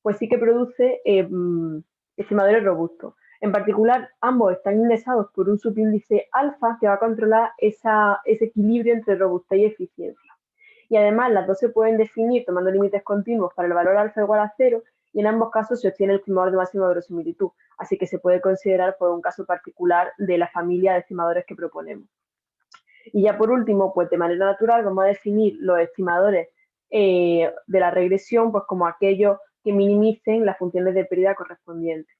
pues sí que produce estimadores robustos. En particular, ambos están indexados por un subíndice alfa que va a controlar ese equilibrio entre robustez y eficiencia. Y además, las dos se pueden definir tomando límites continuos para el valor alfa igual a 0, y en ambos casos se obtiene el estimador de máxima verosimilitud, así que se puede considerar un caso particular de la familia de estimadores que proponemos. Y ya por último, pues de manera natural vamos a definir los estimadores de la regresión pues como aquellos que minimicen las funciones de pérdida correspondientes.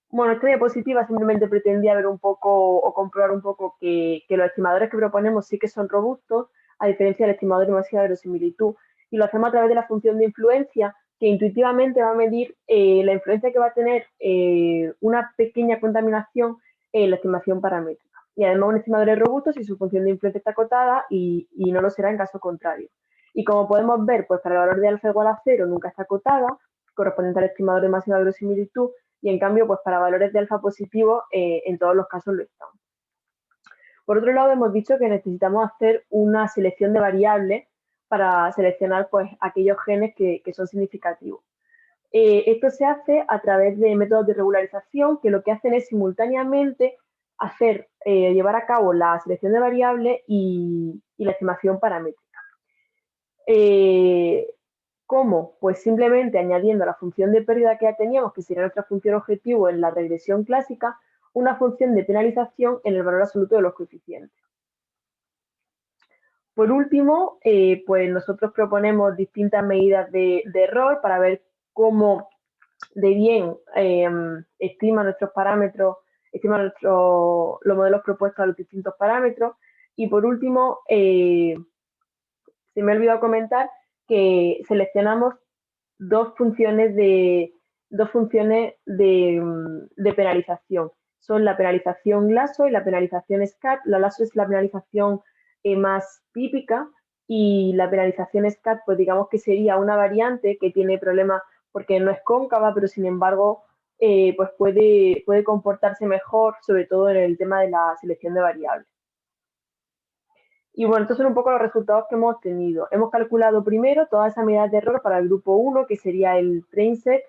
Bueno, esta diapositiva simplemente pretendía ver un poco o comprobar un poco que los estimadores que proponemos sí que son robustos, a diferencia del estimador de máxima verosimilitud, y lo hacemos a través de la función de influencia, que intuitivamente va a medir la influencia que va a tener una pequeña contaminación en la estimación paramétrica. Y además un estimador es robusto si su función de influencia está acotada y no lo será en caso contrario. Y como podemos ver, pues para el valor de alfa igual a 0 nunca está acotada, correspondiente al estimador de máxima verosimilitud, y en cambio, pues para valores de alfa positivo, en todos los casos lo están. Por otro lado, hemos dicho que necesitamos hacer una selección de variables para seleccionar pues aquellos genes que son significativos. Esto se hace a través de métodos de regularización que lo que hacen es simultáneamente llevar a cabo la selección de variables y la estimación paramétrica. ¿Cómo? Pues simplemente añadiendo a la función de pérdida que ya teníamos, que sería nuestra función objetivo en la regresión clásica, una función de penalización en el valor absoluto de los coeficientes. Por último, pues nosotros proponemos distintas medidas de error para ver cómo de bien estima nuestros parámetros, estima los modelos propuestos a los distintos parámetros. Y por último, se me ha olvidado comentar que seleccionamos dos funciones de penalización. Son la penalización LASO y la penalización SCAT. La LASO es la penalización más típica y la penalización SCAT, pues digamos que sería una variante que tiene problemas porque no es cóncava, pero sin embargo pues puede comportarse mejor, sobre todo en el tema de la selección de variables. Y bueno, estos son un poco los resultados que hemos obtenido. Hemos calculado primero todas esas medidas de error para el grupo 1, que sería el train set,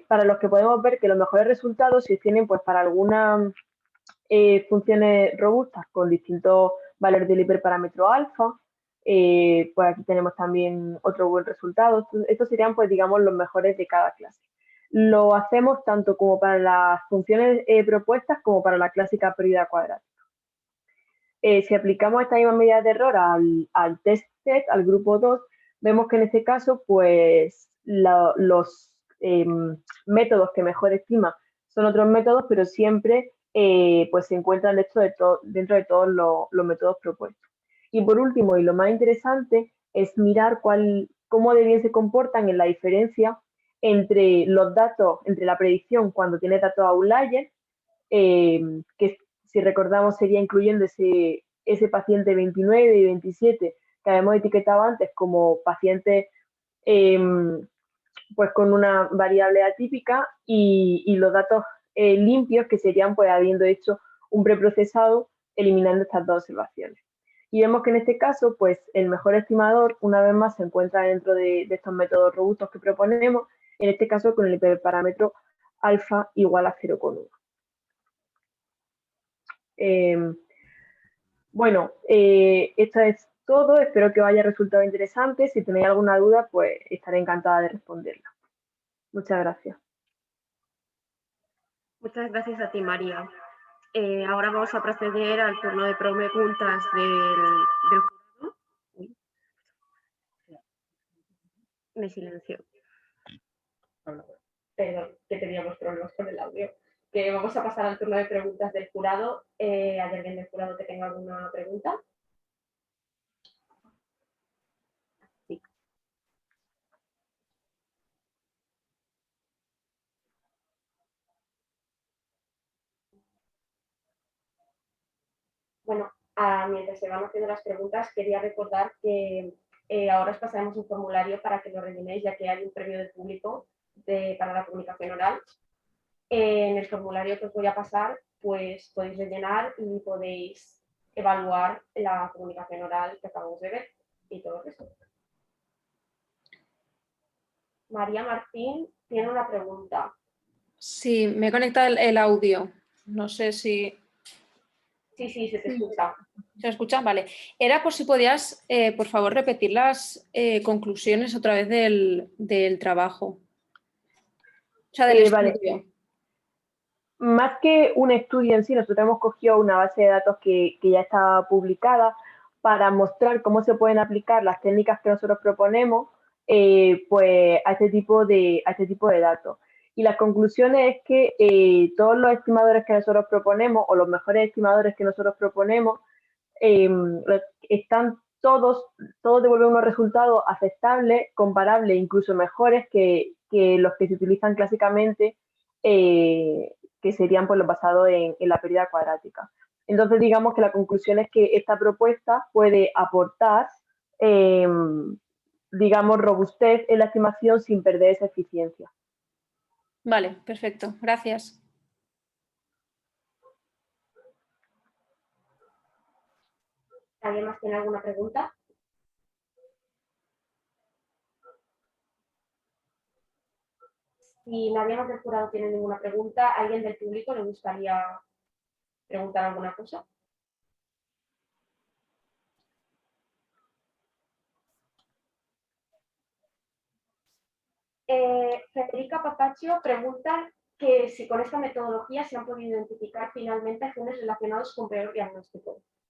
para los que podemos ver que los mejores resultados se obtienen pues para algunas funciones robustas con distintos valores del hiperparámetro alfa. Pues aquí tenemos también otro buen resultado. Estos serían, pues digamos, los mejores de cada clase. Lo hacemos tanto como para las funciones propuestas como para la clásica pérdida cuadrada. Si aplicamos esta misma medida de error al test set, al grupo 2, vemos que en este caso, pues los métodos que mejor estima son otros métodos, pero siempre pues se encuentran dentro de todos los métodos propuestos. Y por último, y lo más interesante, es mirar cómo de bien se comportan en la diferencia entre los datos, entre la predicción cuando tiene datos outliers, que si recordamos sería incluyendo ese paciente 29 y 27 que habíamos etiquetado antes como pacientes pues con una variable atípica y los datos limpios que serían pues habiendo hecho un preprocesado eliminando estas dos observaciones. Y vemos que en este caso pues el mejor estimador una vez más se encuentra dentro de estos métodos robustos que proponemos, en este caso con el hiperparámetro alfa igual a 0,1. Bueno, esto es todo. Espero que os haya resultado interesante. Si tenéis alguna duda, pues estaré encantada de responderla. Muchas gracias. Muchas gracias a ti, María. Ahora vamos a proceder al turno de preguntas del jurado. Me silencio. Perdón, que teníamos problemas con el audio. Que vamos a pasar al turno de preguntas del jurado. ¿Hay alguien del jurado que tenga alguna pregunta? Sí. Bueno, mientras se van haciendo las preguntas, quería recordar que ahora os pasaremos un formulario para que lo rellenéis, ya que hay un previo del público para la comunicación oral. En el formulario que os voy a pasar, pues podéis rellenar y podéis evaluar la comunicación oral que acabamos de ver y todo eso. María Martín tiene una pregunta. Sí, me he conectado el audio. No sé si... Sí, se te escucha. ¿Se escucha? Vale. Era por si podías, por favor, repetir las conclusiones otra vez del trabajo. O sea, del estudio. Vale. Más que un estudio en sí, nosotros hemos cogido una base de datos que ya está publicada para mostrar cómo se pueden aplicar las técnicas que nosotros proponemos pues a este tipo de datos. Y las conclusiones es que todos los estimadores que nosotros proponemos, o los mejores estimadores que nosotros proponemos, están todos devuelven unos resultados aceptables, comparables, incluso mejores que los que se utilizan clásicamente, que serían pues, los basados en la pérdida cuadrática. Entonces, digamos que la conclusión es que esta propuesta puede aportar, digamos, robustez en la estimación sin perder esa eficiencia. Vale, perfecto. Gracias. ¿Alguien más tiene alguna pregunta? Si nadie más del jurado tiene ninguna pregunta, ¿a alguien del público le gustaría preguntar alguna cosa? Federica Papaccio pregunta que si con esta metodología se han podido identificar finalmente genes relacionados con peor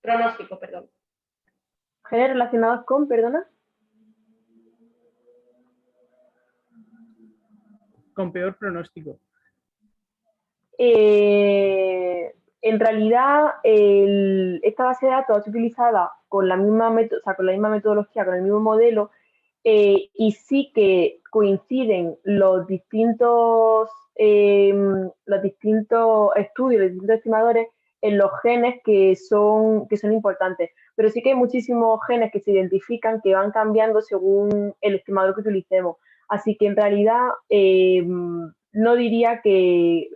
pronóstico. ¿Genes relacionados con, perdona? Con peor pronóstico. En realidad, esta base de datos es utilizada con la misma metodología, con el mismo modelo, y sí que coinciden los distintos estudios, los distintos estimadores en los genes que son importantes. Pero sí que hay muchísimos genes que se identifican que van cambiando según el estimador que utilicemos. Así que en realidad no diría que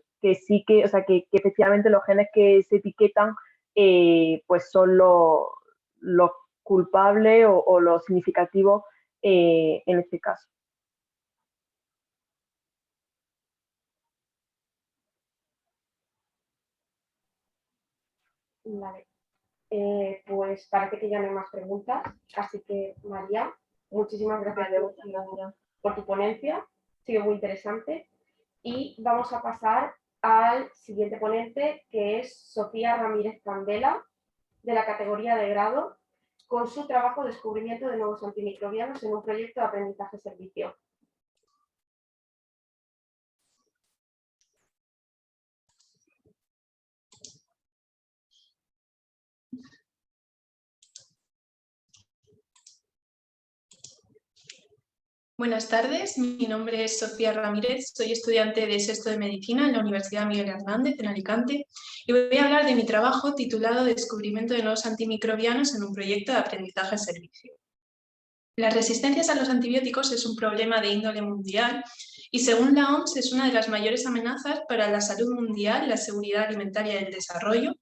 sí que, o sea, que efectivamente los genes que se etiquetan pues son los culpables o los significativos en este caso. Vale. Pues parece que ya no hay más preguntas, así que María, muchísimas gracias por tu ponencia, ha sido muy interesante. Y vamos a pasar al siguiente ponente, que es Sofía Ramírez Candela, de la categoría de grado, con su trabajo Descubrimiento de nuevos antimicrobianos en un proyecto de aprendizaje-servicio. Buenas tardes, mi nombre es Sofía Ramírez, soy estudiante de sexto de Medicina en la Universidad Miguel Hernández en Alicante y voy a hablar de mi trabajo titulado Descubrimiento de nuevos antimicrobianos en un proyecto de aprendizaje-servicio. Las resistencias a los antibióticos es un problema de índole mundial y según la OMS es una de las mayores amenazas para la salud mundial, la seguridad alimentaria y el desarrollo.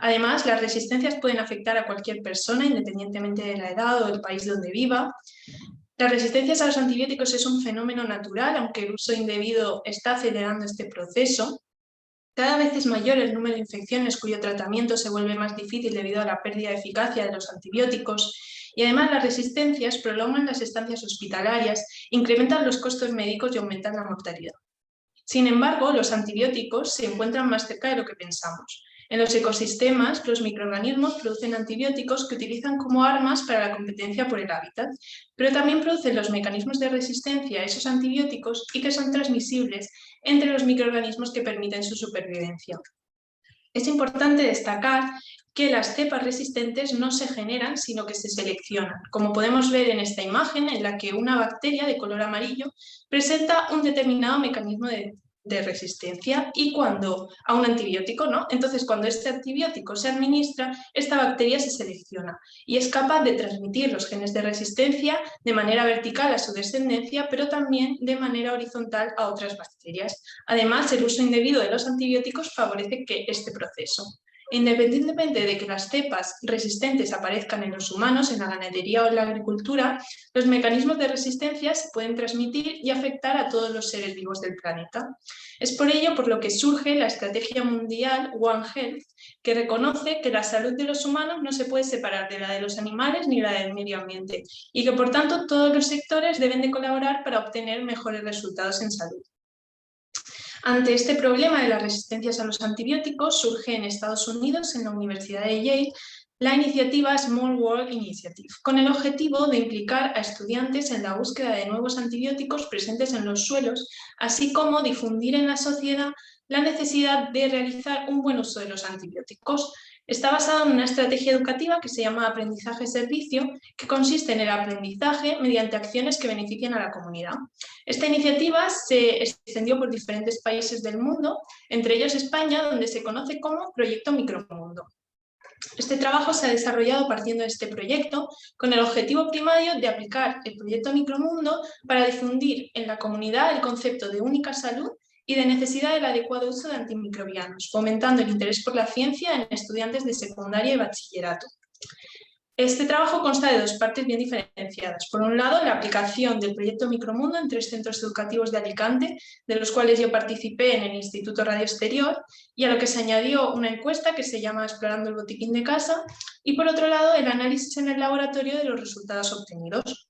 Además, las resistencias pueden afectar a cualquier persona independientemente de la edad o el país donde viva. Las resistencias a los antibióticos es un fenómeno natural, aunque el uso indebido está acelerando este proceso. Cada vez es mayor el número de infecciones cuyo tratamiento se vuelve más difícil debido a la pérdida de eficacia de los antibióticos y además las resistencias prolongan las estancias hospitalarias, incrementan los costos médicos y aumentan la mortalidad. Sin embargo, los antibióticos se encuentran más cerca de lo que pensamos. En los ecosistemas, los microorganismos producen antibióticos que utilizan como armas para la competencia por el hábitat, pero también producen los mecanismos de resistencia a esos antibióticos y que son transmisibles entre los microorganismos que permiten su supervivencia. Es importante destacar que las cepas resistentes no se generan, sino que se seleccionan, como podemos ver en esta imagen en la que una bacteria de color amarillo presenta un determinado mecanismo de resistencia y cuando a un antibiótico, ¿no? Entonces, cuando este antibiótico se administra, esta bacteria se selecciona y es capaz de transmitir los genes de resistencia de manera vertical a su descendencia, pero también de manera horizontal a otras bacterias. Además, el uso indebido de los antibióticos favorece este proceso. Independientemente de que las cepas resistentes aparezcan en los humanos, en la ganadería o en la agricultura, los mecanismos de resistencia se pueden transmitir y afectar a todos los seres vivos del planeta. Es por ello por lo que surge la estrategia mundial One Health, que reconoce que la salud de los humanos no se puede separar de la de los animales ni la del medio ambiente, y que por tanto todos los sectores deben de colaborar para obtener mejores resultados en salud. Ante este problema de las resistencias a los antibióticos, surge en Estados Unidos, en la Universidad de Yale, la iniciativa Small World Initiative, con el objetivo de implicar a estudiantes en la búsqueda de nuevos antibióticos presentes en los suelos, así como difundir en la sociedad la necesidad de realizar un buen uso de los antibióticos. Está basado en una estrategia educativa que se llama aprendizaje-servicio, que consiste en el aprendizaje mediante acciones que benefician a la comunidad. Esta iniciativa se extendió por diferentes países del mundo, entre ellos España, donde se conoce como Proyecto Micromundo. Este trabajo se ha desarrollado partiendo de este proyecto con el objetivo primario de aplicar el Proyecto Micromundo para difundir en la comunidad el concepto de única salud y de necesidad del adecuado uso de antimicrobianos, fomentando el interés por la ciencia en estudiantes de secundaria y bachillerato. Este trabajo consta de dos partes bien diferenciadas. Por un lado, la aplicación del Proyecto Micromundo en 3 centros educativos de Alicante, de los cuales yo participé en el Instituto Radio Exterior, y a lo que se añadió una encuesta que se llama Explorando el botiquín de casa, y por otro lado, el análisis en el laboratorio de los resultados obtenidos.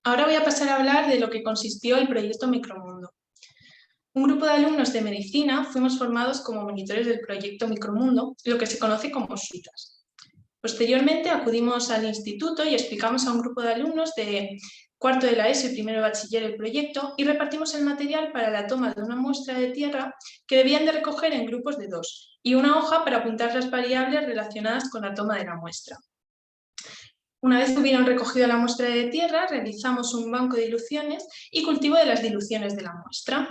Ahora voy a pasar a hablar de lo que consistió el Proyecto Micromundo. Un grupo de alumnos de medicina fuimos formados como monitores del Proyecto Micromundo, lo que se conoce como SUITAS. Posteriormente acudimos al instituto y explicamos a un grupo de alumnos de cuarto de la ESO y primero de bachiller el proyecto y repartimos el material para la toma de una muestra de tierra que debían de recoger en grupos de 2 y una hoja para apuntar las variables relacionadas con la toma de la muestra. Una vez que hubieron recogido la muestra de tierra, realizamos un banco de diluciones y cultivo de las diluciones de la muestra.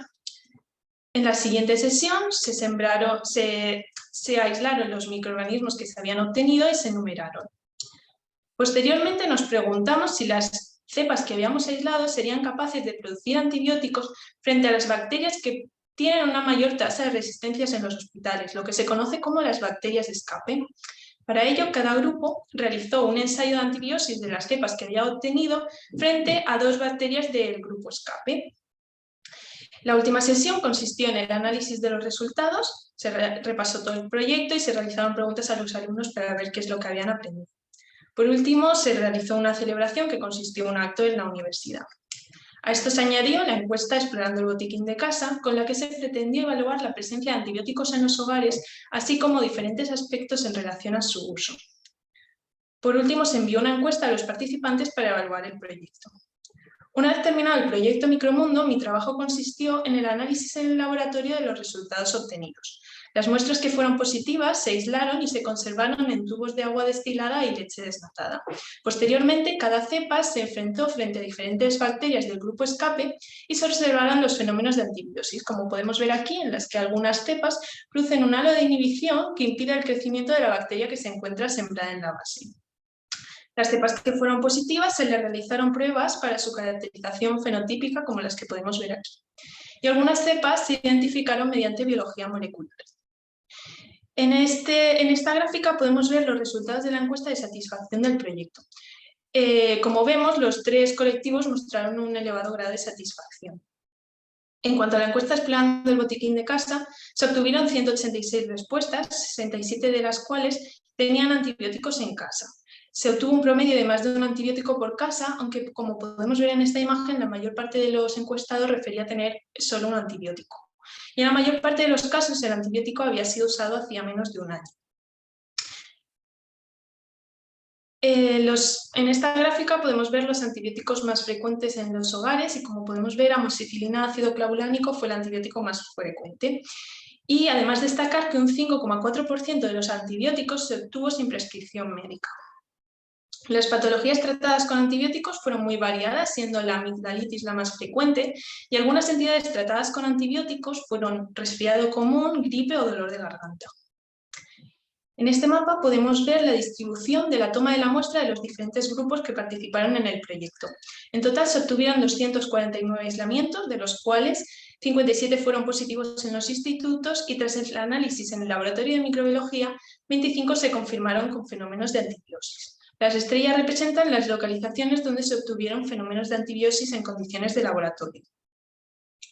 En la siguiente sesión se aislaron los microorganismos que se habían obtenido y se numeraron. Posteriormente nos preguntamos si las cepas que habíamos aislado serían capaces de producir antibióticos frente a las bacterias que tienen una mayor tasa de resistencias en los hospitales, lo que se conoce como las bacterias de escape. Para ello, cada grupo realizó un ensayo de antibiosis de las cepas que había obtenido frente a 2 bacterias del grupo escape. La última sesión consistió en el análisis de los resultados, se repasó todo el proyecto y se realizaron preguntas a los alumnos para ver qué es lo que habían aprendido. Por último, se realizó una celebración que consistió en un acto en la universidad. A esto se añadió la encuesta Explorando el botiquín de casa, con la que se pretendió evaluar la presencia de antibióticos en los hogares, así como diferentes aspectos en relación a su uso. Por último, se envió una encuesta a los participantes para evaluar el proyecto. Una vez terminado el proyecto Micromundo, mi trabajo consistió en el análisis en el laboratorio de los resultados obtenidos. Las muestras que fueron positivas se aislaron y se conservaron en tubos de agua destilada y leche desnatada. Posteriormente, cada cepa se enfrentó frente a diferentes bacterias del grupo escape y se observaron los fenómenos de antibiosis, como podemos ver aquí, en las que algunas cepas producen un halo de inhibición que impide el crecimiento de la bacteria que se encuentra sembrada en la base. Las cepas que fueron positivas se les realizaron pruebas para su caracterización fenotípica, como las que podemos ver aquí. Y algunas cepas se identificaron mediante biología molecular. En esta gráfica podemos ver los resultados de la encuesta de satisfacción del proyecto. Como vemos, los 3 colectivos mostraron un elevado grado de satisfacción. En cuanto a la encuesta Explorando el botiquín de casa, se obtuvieron 186 respuestas, 67 de las cuales tenían antibióticos en casa. Se obtuvo un promedio de más de un antibiótico por casa, aunque como podemos ver en esta imagen, la mayor parte de los encuestados refería a tener solo un antibiótico. Y en la mayor parte de los casos el antibiótico había sido usado hacía menos de un año. En esta gráfica podemos ver los antibióticos más frecuentes en los hogares y como podemos ver, amoxicilina ácido clavulánico fue el antibiótico más frecuente. Y además destacar que un 5,4% de los antibióticos se obtuvo sin prescripción médica. Las patologías tratadas con antibióticos fueron muy variadas, siendo la amigdalitis la más frecuente, y algunas entidades tratadas con antibióticos fueron resfriado común, gripe o dolor de garganta. En este mapa podemos ver la distribución de la toma de la muestra de los diferentes grupos que participaron en el proyecto. En total se obtuvieron 249 aislamientos, de los cuales 57 fueron positivos en los institutos y tras el análisis en el laboratorio de microbiología, 25 se confirmaron con fenómenos de antibiosis. Las estrellas representan las localizaciones donde se obtuvieron fenómenos de antibiosis en condiciones de laboratorio.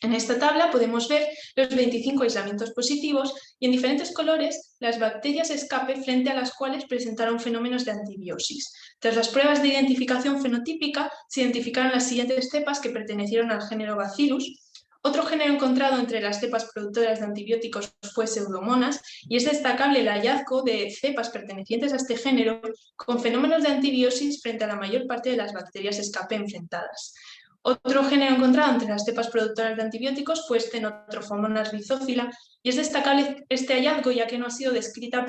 En esta tabla podemos ver los 25 aislamientos positivos y en diferentes colores las bacterias escape frente a las cuales presentaron fenómenos de antibiosis. Tras las pruebas de identificación fenotípica se identificaron las siguientes cepas que pertenecieron al género Bacillus. Otro género encontrado entre las cepas productoras de antibióticos fue Pseudomonas y es destacable el hallazgo de cepas pertenecientes a este género con fenómenos de antibiosis frente a la mayor parte de las bacterias escape enfrentadas. Otro género encontrado entre las cepas productoras de antibióticos fue Stenotrophomonas rhizophylla y es destacable este hallazgo ya que no ha sido descrita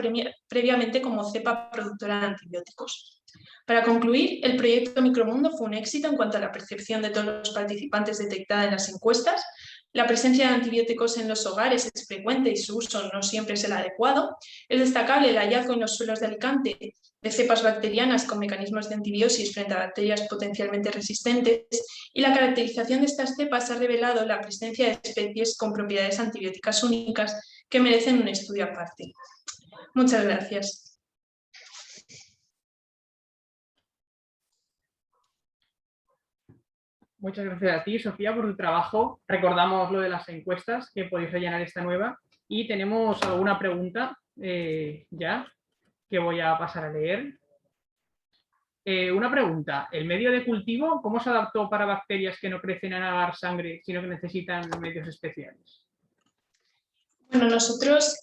previamente como cepa productora de antibióticos. Para concluir, el proyecto Micromundo fue un éxito en cuanto a la percepción de todos los participantes detectada en las encuestas. La presencia de antibióticos en los hogares es frecuente y su uso no siempre es el adecuado. Es destacable el hallazgo en los suelos de Alicante de cepas bacterianas con mecanismos de antibiosis frente a bacterias potencialmente resistentes y la caracterización de estas cepas ha revelado la presencia de especies con propiedades antibióticas únicas que merecen un estudio aparte. Muchas gracias. Muchas gracias a ti, Sofía, por tu trabajo. Recordamos lo de las encuestas, que podéis rellenar esta nueva. Y tenemos alguna pregunta ya, que voy a pasar a leer. Una pregunta. ¿El medio de cultivo cómo se adaptó para bacterias que no crecen en agar sangre, sino que necesitan medios especiales? Bueno, nosotros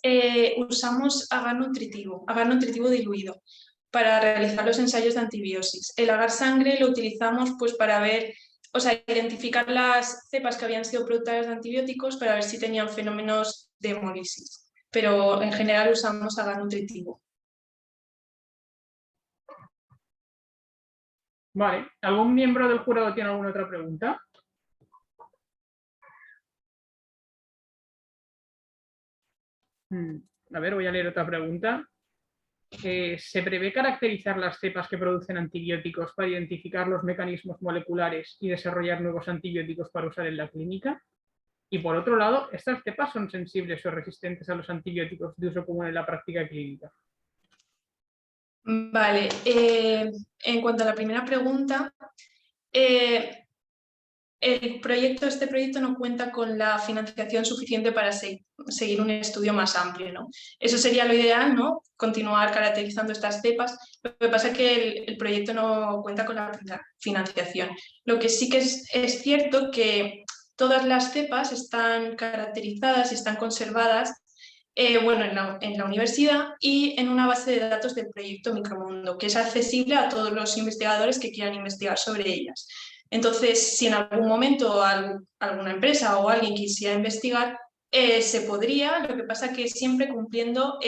usamos agar nutritivo diluido para realizar los ensayos de antibiosis. El agar sangre lo utilizamos pues para ver, o sea, identificar las cepas que habían sido productoras de antibióticos para ver si tenían fenómenos de hemólisis. Pero en general usamos agar nutritivo. Vale. ¿Algún miembro del jurado tiene alguna otra pregunta? A ver, voy a leer otra pregunta. ¿Se prevé caracterizar las cepas que producen antibióticos para identificar los mecanismos moleculares y desarrollar nuevos antibióticos para usar en la clínica? Y por otro lado, ¿estas cepas son sensibles o resistentes a los antibióticos de uso común en la práctica clínica? Vale, en cuanto a la primera pregunta, este proyecto no cuenta con la financiación suficiente para seguir un estudio más amplio, ¿no? Eso sería lo ideal, ¿no? Continuar caracterizando estas cepas. Lo que pasa es que el proyecto no cuenta con la financiación. Lo que sí que es cierto que todas las cepas están caracterizadas y están conservadas bueno, en la universidad y en una base de datos del proyecto Micromundo, que es accesible a todos los investigadores que quieran investigar sobre ellas. Entonces, si en algún momento alguna empresa o alguien quisiera investigar, se podría, lo que pasa que siempre cumpliendo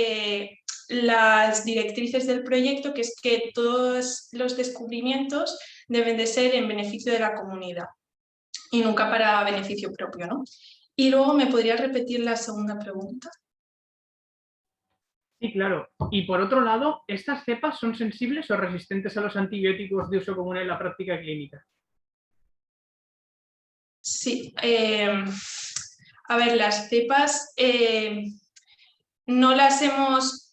las directrices del proyecto, que es que todos los descubrimientos deben de ser en beneficio de la comunidad y nunca para beneficio propio, ¿no? Y luego, ¿me podría repetir la segunda pregunta? Sí, claro. Y por otro lado, ¿estas cepas son sensibles o resistentes a los antibióticos de uso común en la práctica clínica? Sí. A ver, las cepas no hemos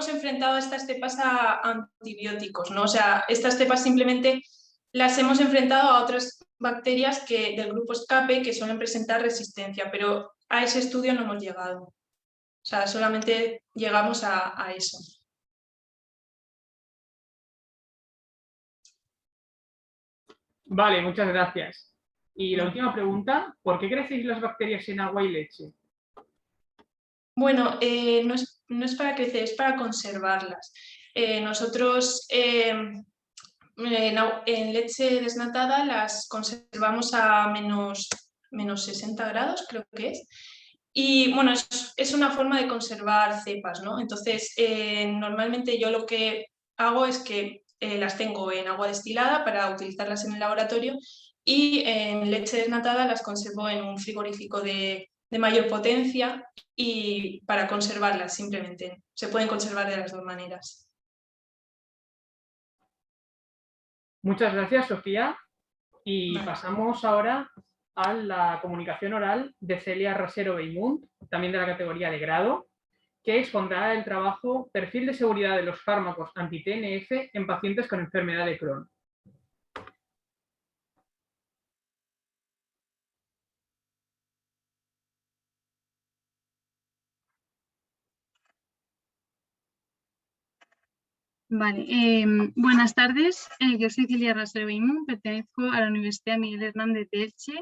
enfrentado a estas cepas a antibióticos, ¿no? O sea, estas cepas simplemente las hemos enfrentado a otras bacterias del grupo escape que suelen presentar resistencia, pero a ese estudio no hemos llegado. O sea, solamente llegamos a eso. Vale, muchas gracias. Y la última pregunta, ¿por qué crecéis las bacterias en agua y leche? Bueno, no es para crecer, es para conservarlas. Nosotros en leche desnatada las conservamos a menos 60 grados, creo que es. Y bueno, es una forma de conservar cepas, ¿no? Entonces, normalmente yo lo que hago es que las tengo en agua destilada para utilizarlas en el laboratorio y en leche desnatada las conservo en un frigorífico de de mayor potencia y para conservarlas simplemente. Se pueden conservar de las dos maneras. Muchas gracias, Sofía. Y Vale. pasamos ahora a la comunicación oral de Celia Rasero Beimunt, también de la categoría de grado, que expondrá el trabajo Perfil de seguridad de los fármacos anti-TNF en pacientes con enfermedad de Crohn. Vale, buenas tardes. Yo soy Celia Rasero Beimunt, pertenezco a la Universidad Miguel Hernández de Elche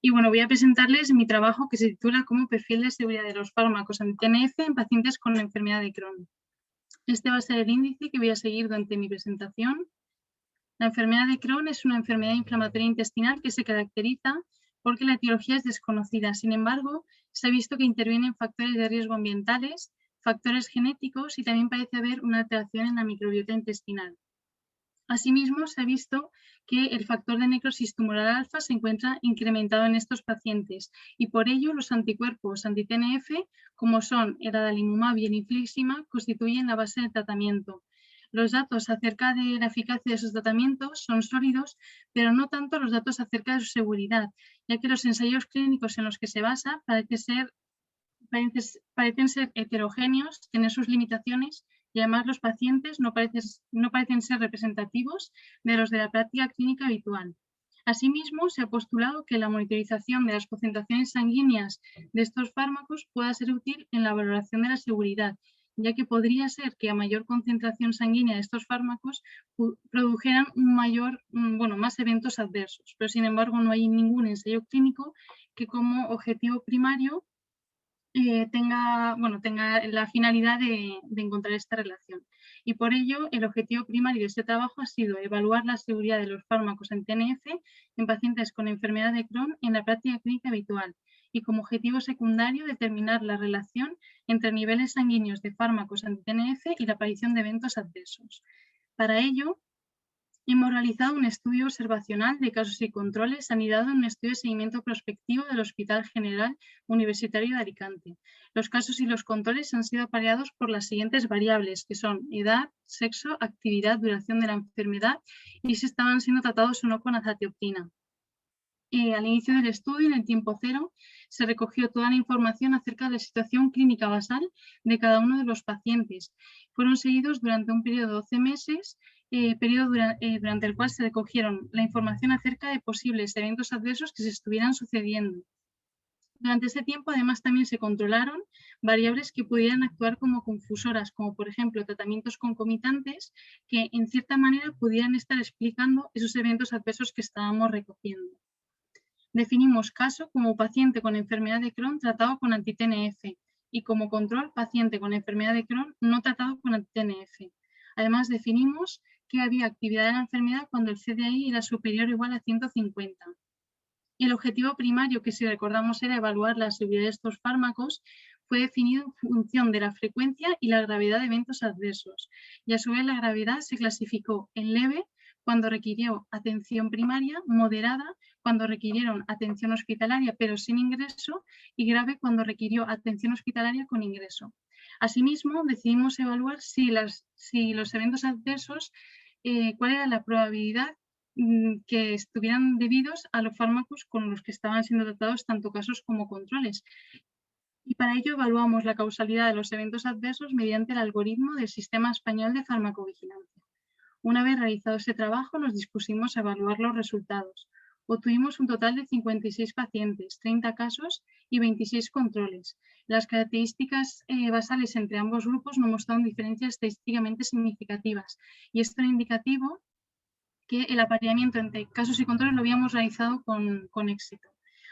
y bueno, voy a presentarles mi trabajo que se titula como Perfil de seguridad de los fármacos anti-TNF en pacientes con enfermedad de Crohn. Este va a ser el índice que voy a seguir durante mi presentación. La enfermedad de Crohn es una enfermedad inflamatoria intestinal que se caracteriza porque la etiología es desconocida. Sin embargo, se ha visto que intervienen factores de riesgo ambientales, factores genéticos y también parece haber una alteración en la microbiota intestinal. Asimismo, se ha visto que el factor de necrosis tumoral alfa se encuentra incrementado en estos pacientes y por ello los anticuerpos anti-TNF, como son el adalimumab y el infliximab, constituyen la base del tratamiento. Los datos acerca de la eficacia de esos tratamientos son sólidos, pero no tanto los datos acerca de su seguridad, ya que los ensayos clínicos en los que se basa parecen ser heterogéneos, tener sus limitaciones y además los pacientes no parecen ser representativos de los de la práctica clínica habitual. Asimismo, se ha postulado que la monitorización de las concentraciones sanguíneas de estos fármacos pueda ser útil en la valoración de la seguridad, ya que podría ser que a mayor concentración sanguínea de estos fármacos produjeran más eventos adversos, pero sin embargo no hay ningún ensayo clínico que como objetivo primario tenga la finalidad de encontrar esta relación. Y por ello, el objetivo primario de este trabajo ha sido evaluar la seguridad de los fármacos anti-TNF en pacientes con enfermedad de Crohn en la práctica clínica habitual y como objetivo secundario determinar la relación entre niveles sanguíneos de fármacos anti-TNF y la aparición de eventos adversos. Para ello, hemos realizado un estudio observacional de casos y controles anidado en un estudio de seguimiento prospectivo del Hospital General Universitario de Alicante. Los casos y los controles han sido apareados por las siguientes variables, que son edad, sexo, actividad, duración de la enfermedad y si estaban siendo tratados o no con azatioprina. Al inicio del estudio, en el tiempo cero, se recogió toda la información acerca de la situación clínica basal de cada uno de los pacientes. Fueron seguidos durante un periodo de 12 meses, durante el cual se recogieron la información acerca de posibles eventos adversos que se estuvieran sucediendo. Durante ese tiempo, además, también se controlaron variables que pudieran actuar como confusoras, como por ejemplo tratamientos concomitantes que en cierta manera pudieran estar explicando esos eventos adversos que estábamos recogiendo. Definimos caso como paciente con enfermedad de Crohn tratado con anti-TNF y como control paciente con enfermedad de Crohn no tratado con anti-TNF. Además definimos que había actividad de la enfermedad cuando el CDI era superior o igual a 150. El objetivo primario, que si recordamos era evaluar la seguridad de estos fármacos, fue definido en función de la frecuencia y la gravedad de eventos adversos. Y a su vez la gravedad se clasificó en leve cuando requirió atención primaria, moderada cuando requirieron atención hospitalaria pero sin ingreso y grave cuando requirió atención hospitalaria con ingreso. Asimismo, decidimos evaluar si los eventos adversos, cuál era la probabilidad que estuvieran debidos a los fármacos con los que estaban siendo tratados tanto casos como controles. Y para ello evaluamos la causalidad de los eventos adversos mediante el algoritmo del Sistema Español de Farmacovigilancia. Una vez realizado ese trabajo, nos dispusimos a evaluar los resultados. Obtuvimos un total de 56 pacientes, 30 casos y 26 controles. Las características basales entre ambos grupos no mostraron diferencias estadísticamente significativas y esto era indicativo que el apareamiento entre casos y controles lo habíamos realizado con éxito.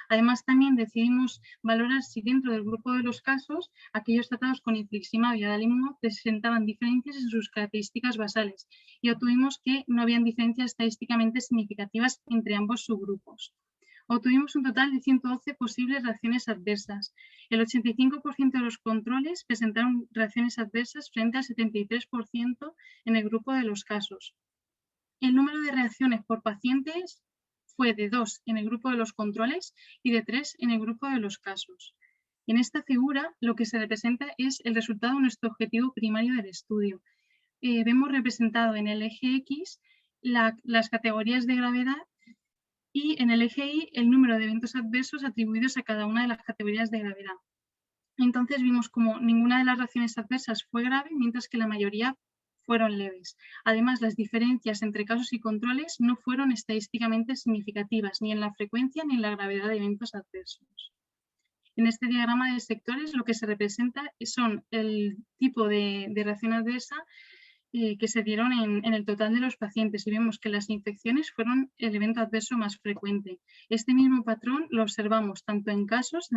Además, también decidimos valorar si dentro del grupo de los casos, aquellos tratados con infliximab y adalimumab presentaban diferencias en sus características basales y obtuvimos que no habían diferencias estadísticamente significativas entre ambos subgrupos. Obtuvimos un total de 112 posibles reacciones adversas. El 85% de los controles presentaron reacciones adversas frente al 73% en el grupo de los casos. El número de reacciones por pacientes fue de 2 en el grupo de los controles y de 3 en el grupo de los casos. En esta figura lo que se representa es el resultado de nuestro objetivo primario del estudio. Vemos representado en el eje X las categorías de gravedad y en el eje Y el número de eventos adversos atribuidos a cada una de las categorías de gravedad. Entonces vimos como ninguna de las reacciones adversas fue grave, mientras que la mayoría fueron leves. Además, las diferencias entre casos y controles no fueron estadísticamente significativas, ni en la frecuencia ni en la gravedad de eventos adversos. En este diagrama de sectores lo que se representa son el tipo de reacción adversa que se dieron en el total de los pacientes y vemos que las infecciones fueron el evento adverso más frecuente. Este mismo patrón lo observamos tanto en casos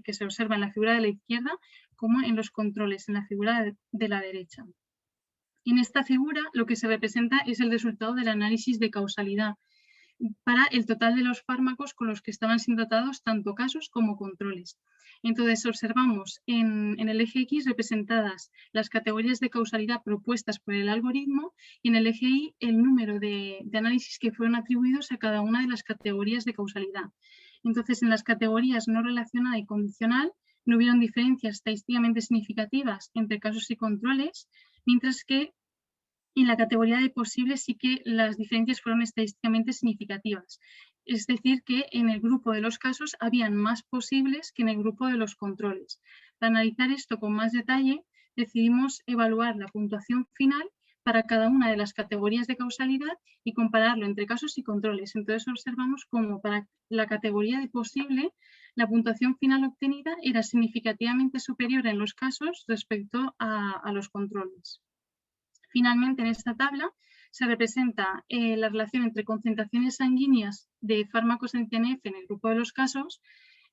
que se observa en la figura de la izquierda como en los controles, en la figura de la derecha. En esta figura lo que se representa es el resultado del análisis de causalidad para el total de los fármacos con los que estaban siendo tratados tanto casos como controles. Entonces observamos en el eje X representadas las categorías de causalidad propuestas por el algoritmo y en el eje Y el número de análisis que fueron atribuidos a cada una de las categorías de causalidad. Entonces en las categorías no relacionada y condicional no hubieron diferencias estadísticamente significativas entre casos y controles, mientras que en la categoría de posibles sí que las diferencias fueron estadísticamente significativas. Es decir, que en el grupo de los casos habían más posibles que en el grupo de los controles. Para analizar esto con más detalle, decidimos evaluar la puntuación final para cada una de las categorías de causalidad y compararlo entre casos y controles. Entonces observamos cómo para la categoría de posible la puntuación final obtenida era significativamente superior en los casos respecto a los controles. Finalmente, en esta tabla se representa la relación entre concentraciones sanguíneas de fármacos en TNF en el grupo de los casos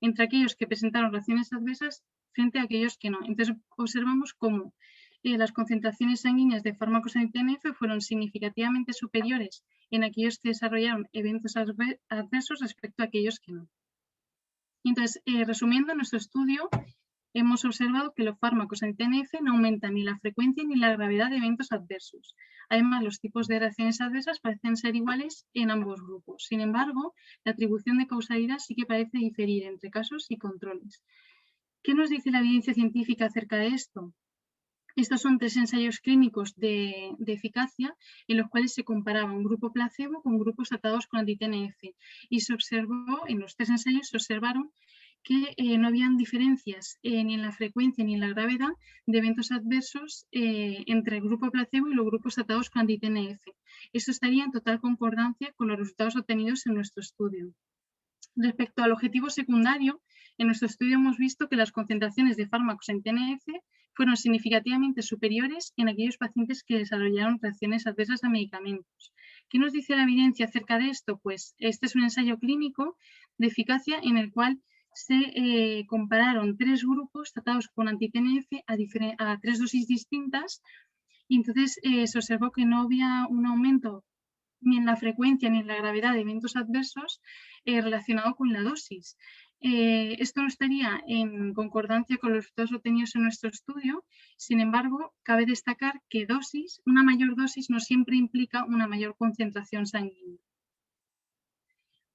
entre aquellos que presentaron reacciones adversas frente a aquellos que no. Entonces, observamos cómo las concentraciones sanguíneas de fármacos en TNF fueron significativamente superiores en aquellos que desarrollaron eventos adversos respecto a aquellos que no. Entonces, resumiendo nuestro estudio, hemos observado que los fármacos en TNF no aumentan ni la frecuencia ni la gravedad de eventos adversos. Además, los tipos de reacciones adversas parecen ser iguales en ambos grupos. Sin embargo, la atribución de causalidad sí que parece diferir entre casos y controles. ¿Qué nos dice la evidencia científica acerca de esto? Estos son 3 ensayos clínicos de eficacia en los cuales se comparaba un grupo placebo con grupos tratados con anti-TNF y se observó, en los 3 ensayos se observaron que no habían diferencias ni en la frecuencia ni en la gravedad de eventos adversos entre el grupo placebo y los grupos tratados con anti-TNF. Esto estaría en total concordancia con los resultados obtenidos en nuestro estudio. Respecto al objetivo secundario, en nuestro estudio hemos visto que las concentraciones de fármacos en TNF fueron significativamente superiores en aquellos pacientes que desarrollaron reacciones adversas a medicamentos. ¿Qué nos dice la evidencia acerca de esto? Pues este es un ensayo clínico de eficacia en el cual se compararon 3 grupos tratados con anti-TNF a 3 dosis distintas y entonces se observó que no había un aumento ni en la frecuencia ni en la gravedad de eventos adversos relacionado con la dosis. Esto no estaría en concordancia con los resultados obtenidos en nuestro estudio, sin embargo, cabe destacar que una mayor dosis no siempre implica una mayor concentración sanguínea.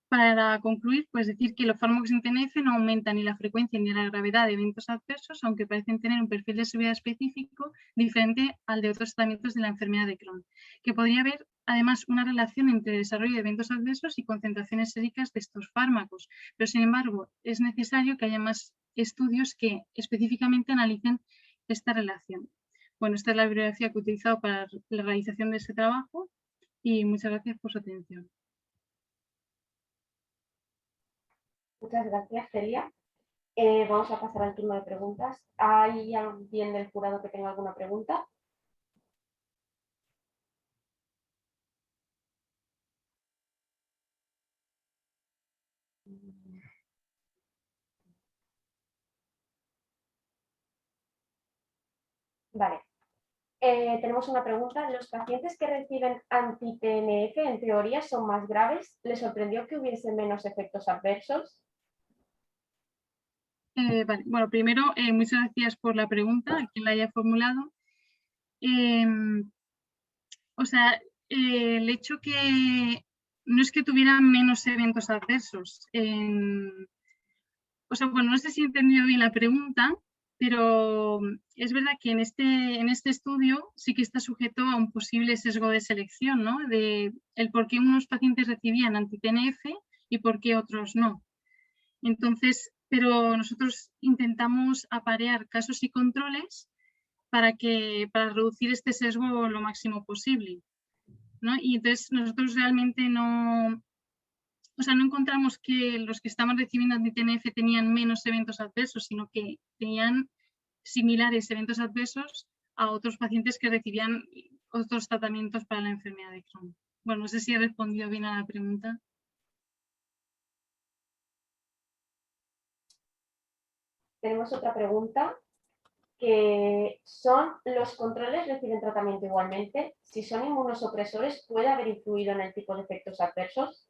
Para concluir, pues decir que los fármacos en TNF no aumentan ni la frecuencia ni la gravedad de eventos adversos, aunque parecen tener un perfil de severidad específico diferente al de otros tratamientos de la enfermedad de Crohn, que podría haber además una relación entre el desarrollo de eventos adversos y concentraciones séricas de estos fármacos, pero sin embargo es necesario que haya más estudios que específicamente analicen esta relación. Bueno, esta es la bibliografía que he utilizado para la realización de este trabajo y muchas gracias por su atención. Muchas gracias, Celia. Vamos a pasar al turno de preguntas. ¿Hay alguien del jurado que tenga alguna pregunta? Vale. Tenemos una pregunta. ¿Los pacientes que reciben anti-TNF en teoría son más graves? ¿Les sorprendió que hubiese menos efectos adversos? Vale. Bueno, primero, muchas gracias por la pregunta, a quien la haya formulado. O sea, el hecho que no es que tuvieran menos eventos adversos. O o sea, bueno, no sé si he entendido bien la pregunta, pero es verdad que en este estudio sí que está sujeto a un posible sesgo de selección, ¿no? De el por qué unos pacientes recibían anti-TNF y por qué otros no. Entonces, pero nosotros intentamos aparear casos y controles para reducir este sesgo lo máximo posible, ¿no? Y entonces nosotros realmente no encontramos que los que estaban recibiendo anti-TNF tenían menos eventos adversos, sino que tenían similares eventos adversos a otros pacientes que recibían otros tratamientos para la enfermedad de Crohn. Bueno, no sé si he respondido bien a la pregunta. Tenemos otra pregunta, que son: ¿los controles reciben tratamiento igualmente? Si son inmunosupresores, ¿puede haber influido en el tipo de efectos adversos?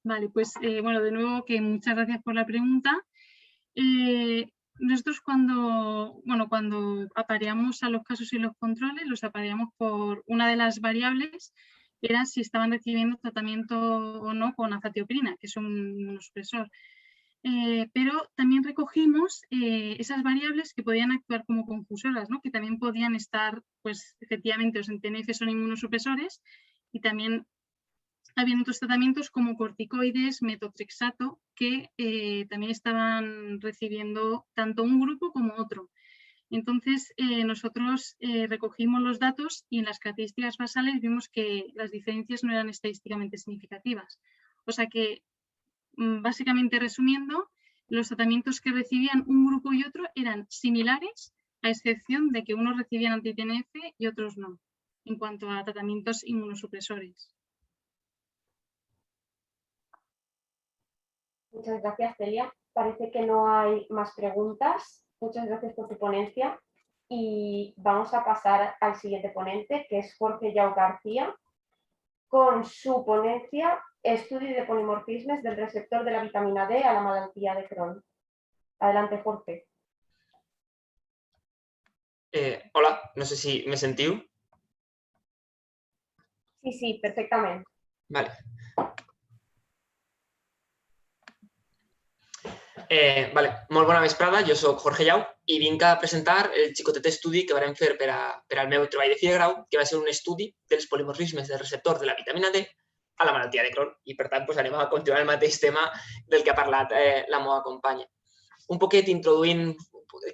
Vale, pues bueno, de nuevo que muchas gracias por la pregunta. Nosotros cuando apareamos a los casos y los controles, los apareamos por una de las variables, era si estaban recibiendo tratamiento o no con azatioprina, que es un inmunosupresor. Pero también recogimos esas variables que podían actuar como confusoras, ¿no? Que también podían estar, pues efectivamente los TNF son inmunosupresores y también había otros tratamientos como corticoides, metotrexato, que también estaban recibiendo tanto un grupo como otro. Entonces, nosotros recogimos los datos y en las características basales vimos que las diferencias no eran estadísticamente significativas. O sea que, básicamente resumiendo, los tratamientos que recibían un grupo y otro eran similares, a excepción de que unos recibían anti-TNF y otros no, en cuanto a tratamientos inmunosupresores. Muchas gracias, Celia. Parece que no hay más preguntas. Muchas gracias por tu ponencia. Y vamos a pasar al siguiente ponente, que es Jorge Yao García, con su ponencia Estudio de polimorfismes del receptor de la vitamina D a la malaltia de Crohn. Adelante, Jorge. Hola, no sé si me sentiu. Sí, perfectament. Vale. Molt bona vesprada, jo soc Jorge Llau i vinc a presentar el xicotet estudi que vam fer per al meu treball de fi de grau, que va ser un estudi dels polimorfismes del receptor de la vitamina D a la malaltia de Crohn. I, per tant, anem a continuar el mateix tema del que ha parlat la meva companya. Un poquet introduint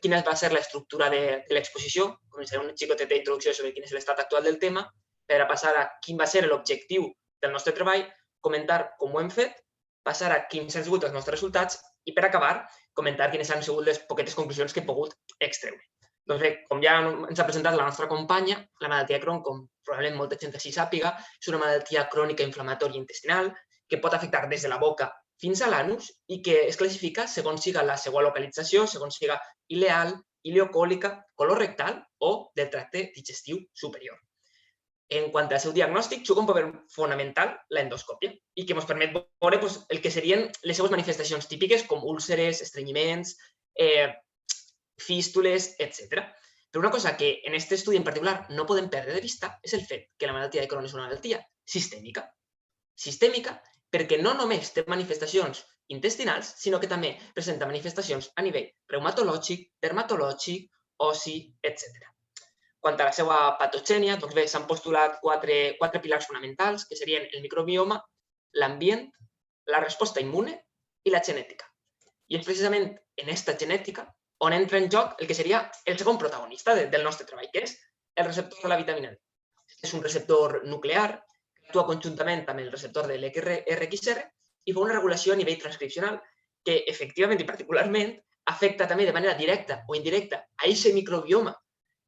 quina va ser l'estructura de l'exposició. Començaré un xicotet d'introducció sobre quin és l'estat actual del tema, per a passar a quin va ser l'objectiu del nostre treball, comentar com ho hem fet, passar a quins han sigut els nostres resultats i, per acabar, comentar quines han sigut les poquetes conclusions que he pogut extreure. Doncs bé, com ja ens ha presentat la nostra companya, la malaltia de Crohn, com probablement molta gent així sàpiga, és una malaltia crònica inflamatòria intestinal que pot afectar des de la boca fins a l'anus i que es classifica segons siga la seva localització, segons siga ileal, ileocòlica, colorectal o del tracte digestiu superior. En quant al seu diagnòstic, juga un paper fonamental l'endoscòpia i que ens permet veure el que serien les seves manifestacions típiques com úlceres, estrenyiments, fístules, etc. Però una cosa que en aquest estudi en particular no podem perdre de vista és el fet que la malaltia de Crohn és una malaltia sistèmica. Sistèmica perquè no només té manifestacions intestinals, sinó que també presenta manifestacions a nivell reumatològic, dermatològic, ossi, etc. Quant a la seva patogènia, doncs bé, s'han postulat quatre pilars fonamentals, que serien el microbioma, l'ambient, la resposta immune i la genètica. I és precisament en aquesta genètica on entra en joc el que seria el segon protagonista del nostre treball, que és el receptor de la vitamina D. És un receptor nuclear que actua conjuntament amb el receptor de l'RXR i fa una regulació a nivell transcripcional que, efectivament i particularment, afecta també de manera directa o indirecta a aquest microbioma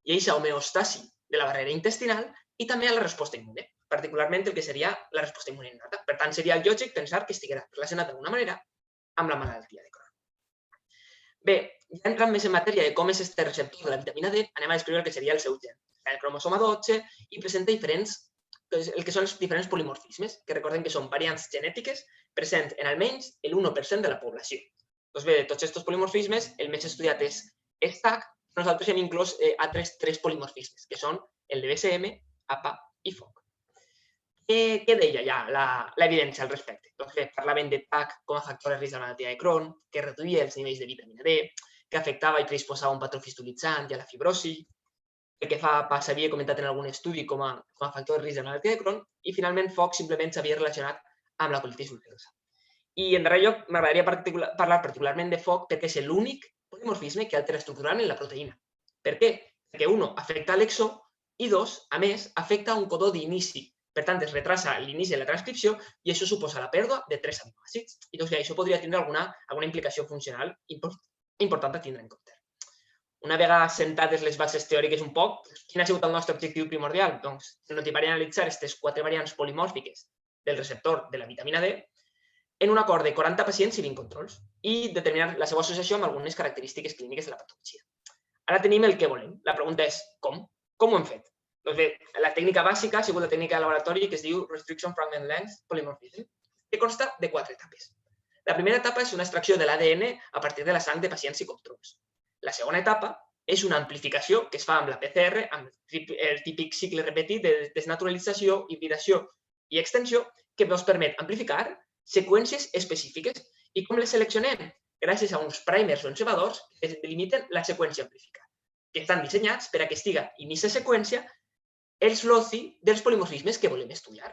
i a aquesta homeostasi de la barrera intestinal i també a la resposta immune, particularment el que seria la resposta immune innata. Per tant, seria lògic pensar que estiguera relacionat d'alguna manera amb la malaltia de Crohn. Bé, ja entrant més en matèria de com és aquest receptor de la vitamina D, anem a descriure el que seria el seu gen. El cromosoma 12 i presenta el que són els diferents polimorfismes, que recordem que són variants genètiques presents en almenys el 1% de la població. Doncs bé, de tots aquests polimorfismes, el més estudiat és STAC. Nosaltres hem inclòs altres tres polimorfismes, que són el de BCM, APA i FOC. què deia ja l'evidència al respecte? Doncs bé, parlaven de TAC com a factor de risc de la malaltia de Crohn, que reduïa els nivells de vitamina D, que afectava i predisposava a un patró fistolitzant i a la fibrosi, el que s'havia comentat en algun estudi com a factor de risc de la malaltia de Crohn, i finalment Fox simplement s'havia relacionat amb la colitis ulcerosa. I en darrer lloc m'agradaria parlar particularment de Fox perquè és l'únic polimorfisme que altera estructuralment la proteïna. Per què? Perquè, un, afecta l'exó i, dos, a més, afecta un codó d'inici. Per tant, es retrasa l'inici de la transcripció i això suposa la pèrdua de 3 aminoàcids. I doncs això podria tindre alguna implicació funcional important a tindre en compte. Una vegada sentades les bases teòriques un poc, quin ha sigut el nostre objectiu primordial? Doncs fenotiparem i analitzar aquestes 4 variants polimòrfiques del receptor de la vitamina D en un acord de 40 pacients i 20 controls i determinar la seva associació amb algunes característiques clíniques de la patologia. Ara tenim el que volem. La pregunta és com? Com ho hem fet? Doncs bé, la tècnica bàsica ha sigut la tècnica de laboratori que es diu Restriction Fragment Length Polymorphism, que consta de 4 etapes. La primera etapa és una extracció de l'ADN a partir de la sang de pacients i controls. La segona etapa és una amplificació que es fa amb la PCR, amb el típic cicle repetit de desnaturalització, hibridació i extensió, que ens permet amplificar seqüències específiques. I com les seleccionem? Gràcies a uns primers o encebadors que delimiten la seqüència amplificada, que estan dissenyats per a que estiga en aquesta seqüència els LOCI dels polimorfismes que volem estudiar.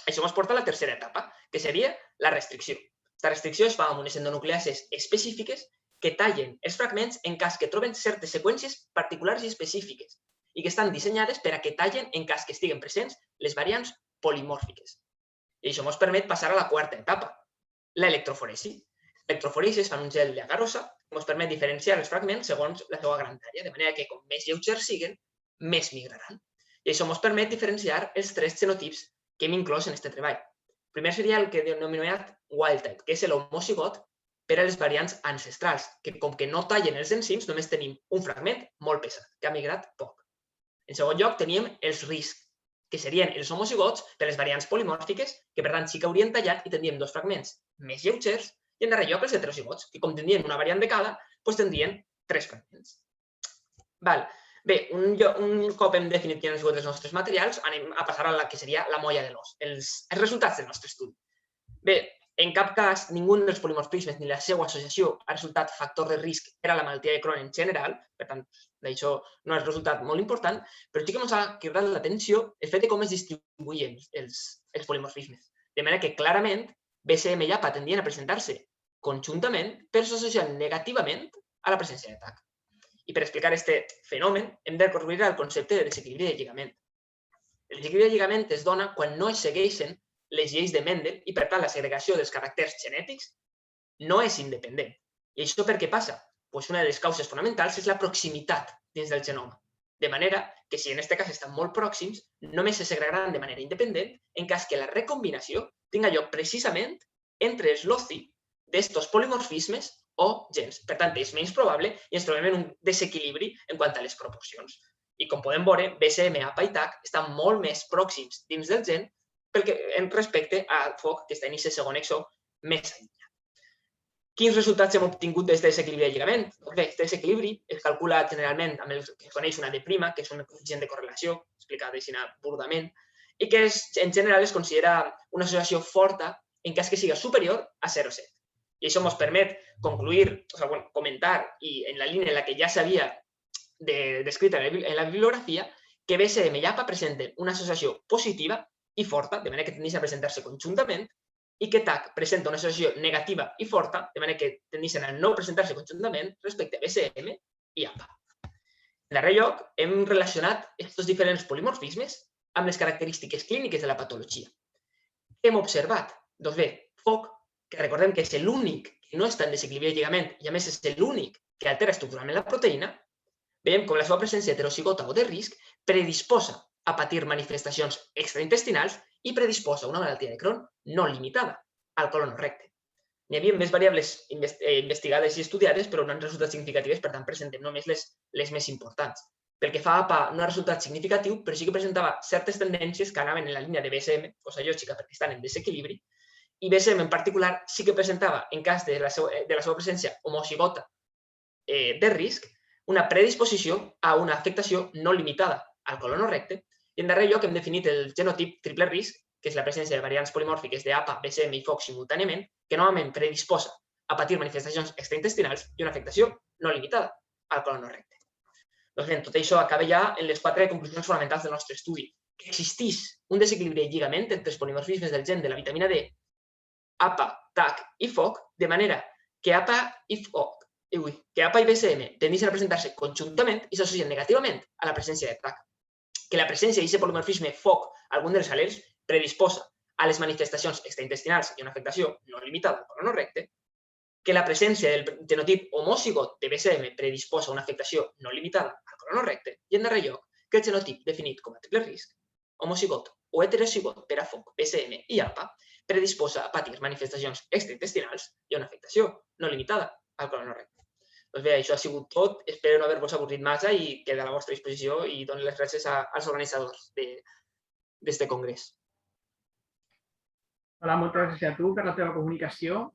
Això ens porta a la tercera etapa, que seria la restricció. La restricció es fa amb unes endonucleases específiques que tallen els fragments en cas que troben certes seqüències particulars i específiques i que estan dissenyades per a que tallen en cas que estiguen presents les variants polimòrfiques. I això ens permet passar a la quarta etapa, l'electroforesi. L'electroforesi es fa en un gel d'agarosa que ens permet diferenciar els fragments segons la seva grandària, de manera que com més lleugers siguen, més migraran. I això ens permet diferenciar els 3 genotips que hem inclòs en aquest treball. El primer seria el que denominem wild type, que és l'homocigot per a les variants ancestrals, que com que no tallen els enzims, només tenim un fragment molt pesat, que ha migrat poc. En segon lloc, teníem els riscs, que serien els homocigots per a les variants polimòrfiques, que per tant sí que haurien tallat i tindríem 2 fragments més lleugers, i en darrer lloc els heterocigots, que com tindrien una variant de cada, doncs tindrien 3 fragments. Bé, un cop hem definit quins han sigut els nostres materials, anem a passar a la que seria la molla de l'os, els resultats del nostre estudi. Bé, en cap cas ningú dels polimorfismes ni la seva associació ha resultat factor de risc per a la malaltia de Crohn en general, per tant, d'això no és resultat molt important, però sí que ens ha cridat l'atenció el fet de com es distribuïen els polimorfismes. De manera que clarament BCM i APA tendien a presentar-se conjuntament però s'associen negativament a la presència de TAC. I per explicar aquest fenomen hem de recurrir al concepte de desequilibri de lligament. El desequilibri de lligament es dona quan no es segueixen les lleis de Mendel i, per tant, la segregació dels caràcters genètics no és independent. I això per què passa? Doncs una de les causes fonamentals és la proximitat dins del genoma. De manera que si en aquest cas estan molt pròxims, només se segregaran de manera independent en cas que la recombinació tinga lloc precisament entre els LOCI d'estos polimorfismes o gens. Per tant, és menys probable i ens trobem en un desequilibri en quant a les proporcions. I com podem veure, BCM, APA i TAC estan molt més pròxims dins del gen respecte a FOC, que està en aquest segon exó més enllà. Quins resultats hem obtingut d'aquest desequilibri de lligament? Doncs bé, aquest desequilibri es calcula generalment amb el que es coneix una D', que és un coeficient de correlació, explicat així burdament, i que en general es considera una associació forta en cas que siga superior a 0,7. I això ens permet concluir, comentar, i en la línia en la que ja s'havia descrit en la bibliografia, que BCM i APA presenten una associació positiva i forta, de manera que tendeixen a presentar-se conjuntament, i que TAC presenta una associació negativa i forta, de manera que tendeixen a no presentar-se conjuntament respecte a BCM i APA. En darrer lloc, hem relacionat aquests diferents polimorfismes amb les característiques clíniques de la patologia. Què hem observat? Doncs bé, FOC, que recordem que és l'únic que no està en desequilibri de lligament i a més és l'únic que altera estructuralment la proteïna, veiem com la seva presència heterocigota o de risc predisposa a patir manifestacions extraintestinals i predisposa a una malaltia de Crohn no limitada, al colon recte. N'hi havia més variables investigades i estudiades, però no han resultat significatives, per tant, presentem només les més importants. Pel que fa a APA, no ha resultat significatiu, però sí que presentava certes tendències que anaven en la línia de BCM, cosa lògica perquè estan en desequilibri, i BCM en particular sí que presentava, en cas de la seva presència homocigota de risc, una predisposició a una afectació no limitada al colon recte, i en darrer lloc hem definit el genotip triple risc, que és la presència de variants polimòrfiques d'APA, BCM i FOC simultàniament, que normalment predisposa a patir manifestacions extraintestinals i una afectació no limitada al colon no recte. Doncs bé, tot això acaba ja en les 4 conclusions fonamentals del nostre estudi. Que existeix un desequilibri de lligament entre els polimorfismes del gen de la vitamina D, APA, TAC i FOC, de manera que APA i BCM tendeixen a presentar-se conjuntament i s'associen negativament a la presència de TAC. Que la presència d'aquest polimorfisme FOC a algun dels al·lels predisposa a les manifestacions extraintestinals i una afectació no limitada al colon no recte, que la presència del genotip homocigot de BCM predisposa a una afectació no limitada al colon no recte i, en darrer lloc, que el genotip definit com a triple risc, homocigot o heterocigot per a FOC, BCM i APA, predisposa a patir manifestacions extraintestinals i una afectació no limitada al colon no recte. Doncs bé, això ha sigut tot. Espero no haver-vos avorrit massa i queda a la vostra disposició i dono les gràcies als organitzadors d'aquest congrés. Hola, moltes gràcies a tu per la teva comunicació.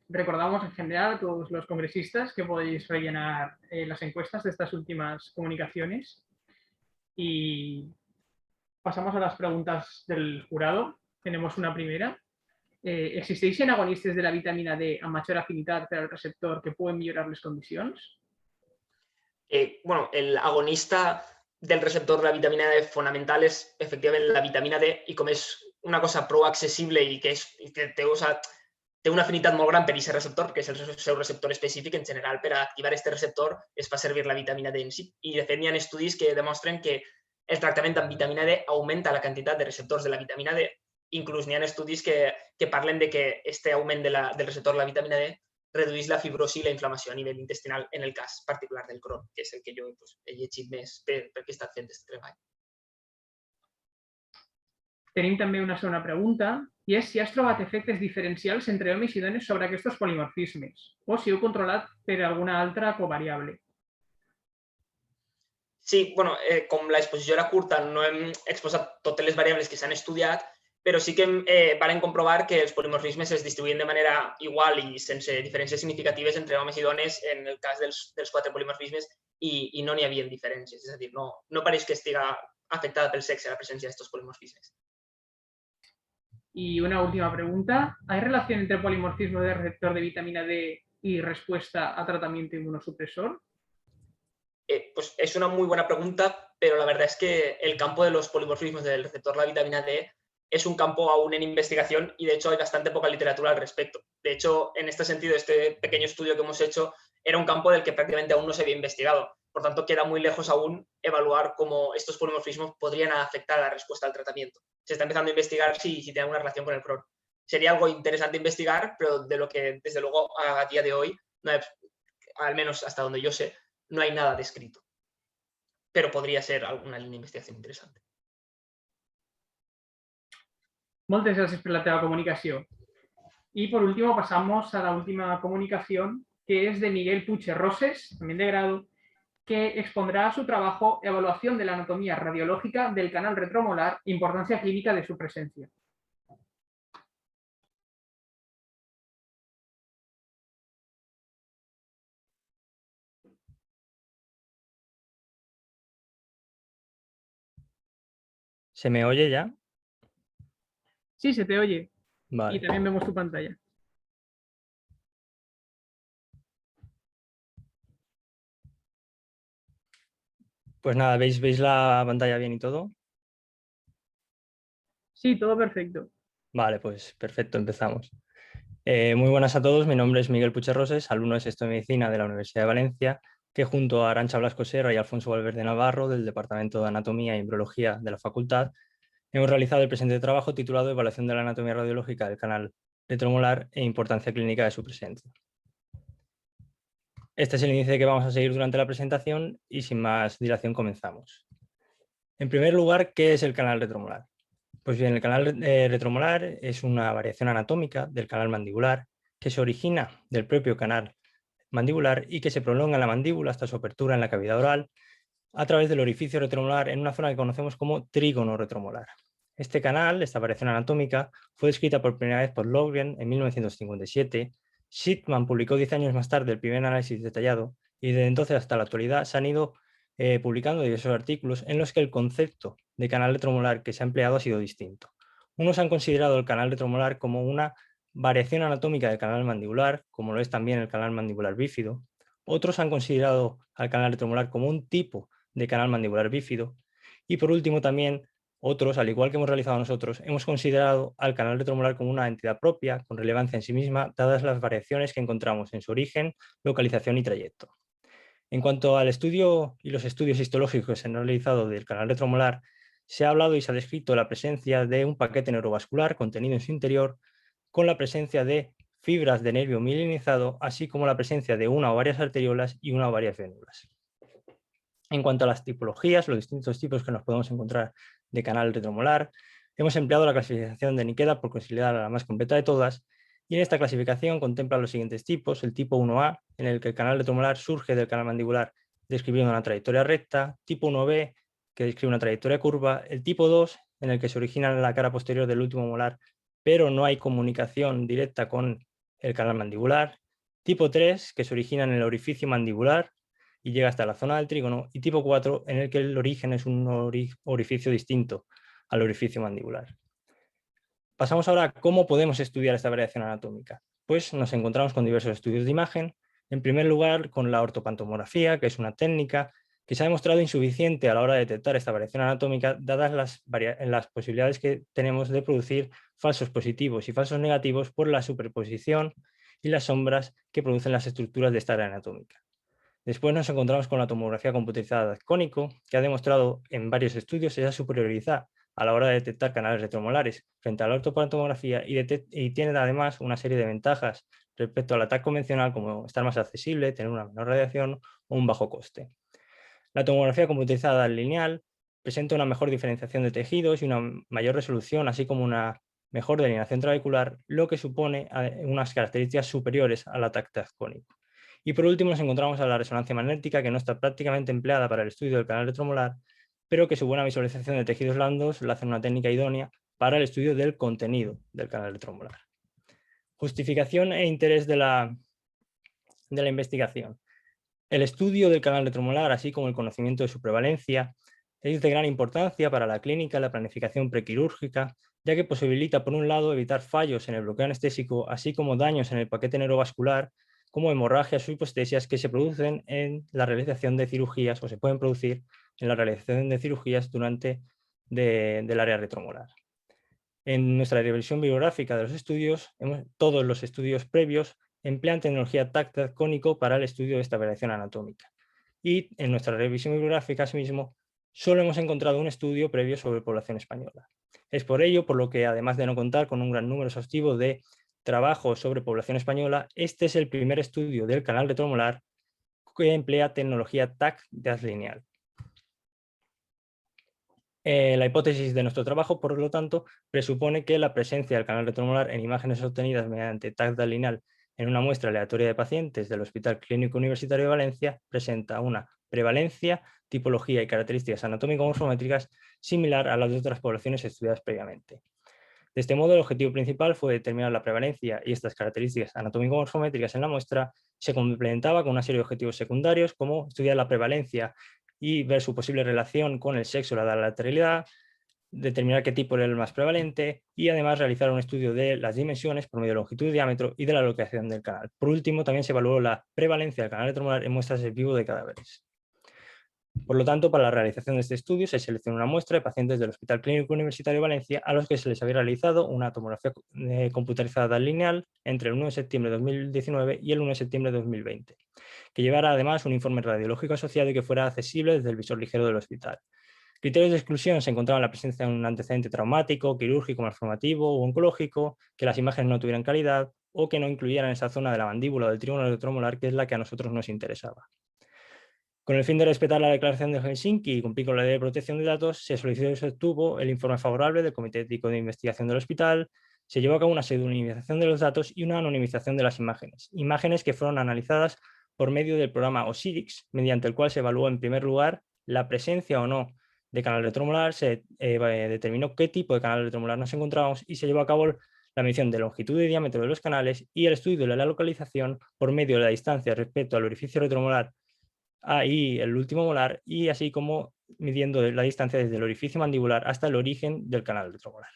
Recordamos en general a todos los congresistas que podéis rellenar las encuestas de estas últimas comunicaciones. Y pasamos a las preguntas del jurado. Tenemos una primera. ¿Existeixen agonistes de la vitamina D amb major afinitat per al receptor que poden millorar les condicions? El agonista del receptor de la vitamina D fonamental és efectivament la vitamina D i com és una cosa prou accessible i que té una afinitat molt gran per aquest receptor, que és el seu receptor específic, en general, per a activar aquest receptor es fa servir la vitamina D en si. I, de fet, hi ha estudis que demostren que el tractament amb vitamina D augmenta la quantitat de receptors de la vitamina D. Inclús n'hi ha estudis que parlen de que aquest augment del receptor de la vitamina D redueix la fibrosi i la inflamació a nivell intestinal en el cas particular del Crohn, que és el que jo he llegit més perquè he estat fent aquest treball. Tenim també una segona pregunta, i és si has trobat efectes diferencials entre homes i dones sobre aquests polimorfismes, o si heu controlat per alguna altra covariable. Sí, com l'exposició era curta, no hem exposat totes les variables que s'han estudiat, però sí que varen comprovar que els polimorfismes es distribuïen de manera igual i sense diferències significatives entre homes i dones en el cas dels 4 polimorfismes i no n'hi havia diferències. És a dir, no pareix que estiga afectada pel sexe la presència d'aquests polimorfismes. Y una última pregunta. ¿Hay relación entre polimorfismo del receptor de vitamina D y respuesta a tratamiento inmunosupresor? Pues es una muy buena pregunta, pero la verdad es que el campo de los polimorfismos del receptor de la vitamina D es un campo aún en investigación y de hecho hay bastante poca literatura al respecto. De hecho, en este sentido, este pequeño estudio que hemos hecho era un campo del que prácticamente aún no se había investigado. Por tanto, queda muy lejos aún evaluar cómo estos polimorfismos podrían afectar a la respuesta al tratamiento. Se está empezando a investigar si tiene alguna relación con el Crohn. Sería algo interesante investigar, pero de lo que desde luego a día de hoy, al menos hasta donde yo sé, no hay nada descrito. Pero podría ser alguna línea de investigación interesante. Moltes gràcies per la teva comunicació. Y por último pasamos a la última comunicación, que es de Miguel Puche Roses, también de grado, que expondrá su trabajo Evaluación de la anatomía radiológica del canal retromolar, importancia clínica de su presencia. ¿Se me oye ya? Sí, se te oye. Vale. Y también vemos tu pantalla. Pues nada, ¿veis la pantalla bien y todo? Sí, todo perfecto. Vale, pues perfecto, empezamos. Muy buenas a todos, mi nombre es Miguel Puche Roses, alumno de sexto de Medicina de la Universidad de Valencia, que junto a Arantxa Blasco Serra y Alfonso Valverde Navarro, del Departamento de Anatomía y Embriología de la Facultad, hemos realizado el presente trabajo titulado Evaluación de la anatomía radiológica del canal retromolar e importancia clínica de su presencia. Este es el índice que vamos a seguir durante la presentación y sin más dilación comenzamos. En primer lugar, ¿qué es el canal retromolar? Pues bien, el canal retromolar es una variación anatómica del canal mandibular que se origina del propio canal mandibular y que se prolonga en la mandíbula hasta su apertura en la cavidad oral a través del orificio retromolar en una zona que conocemos como trígono retromolar. Este canal, esta variación anatómica, fue descrita por primera vez por Löfgren en 1957. Schittmann publicó 10 años más tarde el primer análisis detallado y desde entonces hasta la actualidad se han ido publicando diversos artículos en los que el concepto de canal retromolar que se ha empleado ha sido distinto. Unos han considerado el canal retromolar como una variación anatómica del canal mandibular, como lo es también el canal mandibular bífido. Otros han considerado al canal retromolar como un tipo de canal mandibular bífido. Y por último también otros, al igual que hemos realizado nosotros, hemos considerado al canal retromolar como una entidad propia, con relevancia en sí misma, dadas las variaciones que encontramos en su origen, localización y trayecto. En cuanto al estudio y los estudios histológicos que se han realizado del canal retromolar, se ha hablado y se ha descrito la presencia de un paquete neurovascular contenido en su interior, con la presencia de fibras de nervio mielinizado, así como la presencia de una o varias arteriolas y una o varias vénulas. En cuanto a las tipologías, los distintos tipos que nos podemos encontrar de canal retromolar, hemos empleado la clasificación de Nikeda por considerarla la más completa de todas, y en esta clasificación contempla los siguientes tipos: el tipo 1A, en el que el canal retromolar surge del canal mandibular describiendo una trayectoria recta; tipo 1B, que describe una trayectoria curva; el tipo 2, en el que se origina en la cara posterior del último molar, pero no hay comunicación directa con el canal mandibular; tipo 3, que se origina en el orificio mandibular y llega hasta la zona del trígono; y tipo 4, en el que el origen es un orificio distinto al orificio mandibular. Pasamos ahora a cómo podemos estudiar esta variación anatómica. Pues nos encontramos con diversos estudios de imagen. En primer lugar, con la ortopantomografía, que es una técnica que se ha demostrado insuficiente a la hora de detectar esta variación anatómica, dadas las posibilidades que tenemos de producir falsos positivos y falsos negativos por la superposición y las sombras que producen las estructuras de esta área anatómica. Después nos encontramos con la tomografía computerizada de cónico, que ha demostrado en varios estudios esa superioridad a la hora de detectar canales retromolares frente a la ortopantomografía, y tiene además una serie de ventajas respecto al TAC convencional, como estar más accesible, tener una menor radiación o un bajo coste. La tomografía computerizada lineal presenta una mejor diferenciación de tejidos y una mayor resolución, así como una mejor delineación trabecular, lo que supone unas características superiores al TAC cónico. Y por último nos encontramos a la resonancia magnética, que no está prácticamente empleada para el estudio del canal retromolar, pero que su buena visualización de tejidos blandos la hace una técnica idónea para el estudio del contenido del canal retromolar. Justificación e interés de la investigación. El estudio del canal retromolar, así como el conocimiento de su prevalencia, es de gran importancia para la clínica y la planificación prequirúrgica, ya que posibilita, por un lado, evitar fallos en el bloqueo anestésico, así como daños en el paquete neurovascular, como hemorragias o hipostesias que se producen en la realización de cirugías, o se pueden producir en la realización de cirugías durante del área retromolar. En nuestra revisión bibliográfica de los estudios, todos los estudios previos emplean tecnología TAC cónico para el estudio de esta variación anatómica. Y en nuestra revisión bibliográfica, asimismo, solo hemos encontrado un estudio previo sobre población española. Es por ello por lo que, además de no contar con un gran número exhaustivo de trabajos sobre población española, este es el primer estudio del canal retromolar que emplea tecnología TAC de haz lineal. La hipótesis de nuestro trabajo, por lo tanto, presupone que la presencia del canal retromolar en imágenes obtenidas mediante TAC de haz lineal en una muestra aleatoria de pacientes del Hospital Clínico Universitario de Valencia presenta una prevalencia, tipología y características anatómico-morfométricas similar a las de otras poblaciones estudiadas previamente. De este modo, el objetivo principal fue determinar la prevalencia y estas características anatómico-morfométricas en la muestra. Se complementaba con una serie de objetivos secundarios, como estudiar la prevalencia y ver su posible relación con el sexo o la lateralidad, determinar qué tipo era el más prevalente y además realizar un estudio de las dimensiones por medio de longitud y diámetro y de la localización del canal. Por último, también se evaluó la prevalencia del canal retromolar en muestras ex vivo de cadáveres. Por lo tanto, para la realización de este estudio se seleccionó una muestra de pacientes del Hospital Clínico Universitario de Valencia a los que se les había realizado una tomografía computarizada lineal entre el 1 de septiembre de 2019 y el 1 de septiembre de 2020, que llevara además un informe radiológico asociado y que fuera accesible desde el visor ligero del hospital. Criterios de exclusión: se encontraba la presencia de un antecedente traumático, quirúrgico, malformativo o oncológico, que las imágenes no tuvieran calidad o que no incluyeran esa zona de la mandíbula o del trígono retromolar, que es la que a nosotros nos interesaba. Con el fin de respetar la declaración de Helsinki y cumplir con la ley de protección de datos, se solicitó y se obtuvo el informe favorable del Comité Ético de Investigación del Hospital. Se llevó a cabo una pseudonimización de los datos y una anonimización de las imágenes que fueron analizadas por medio del programa OSIRIX, mediante el cual se evaluó en primer lugar la presencia o no de canal retromolar, se determinó qué tipo de canal retromolar nos encontrábamos y se llevó a cabo la medición de longitud y diámetro de los canales y el estudio de la localización por medio de la distancia respecto al orificio retromolar y el último molar, y así como midiendo la distancia desde el orificio mandibular hasta el origen del canal retromolar.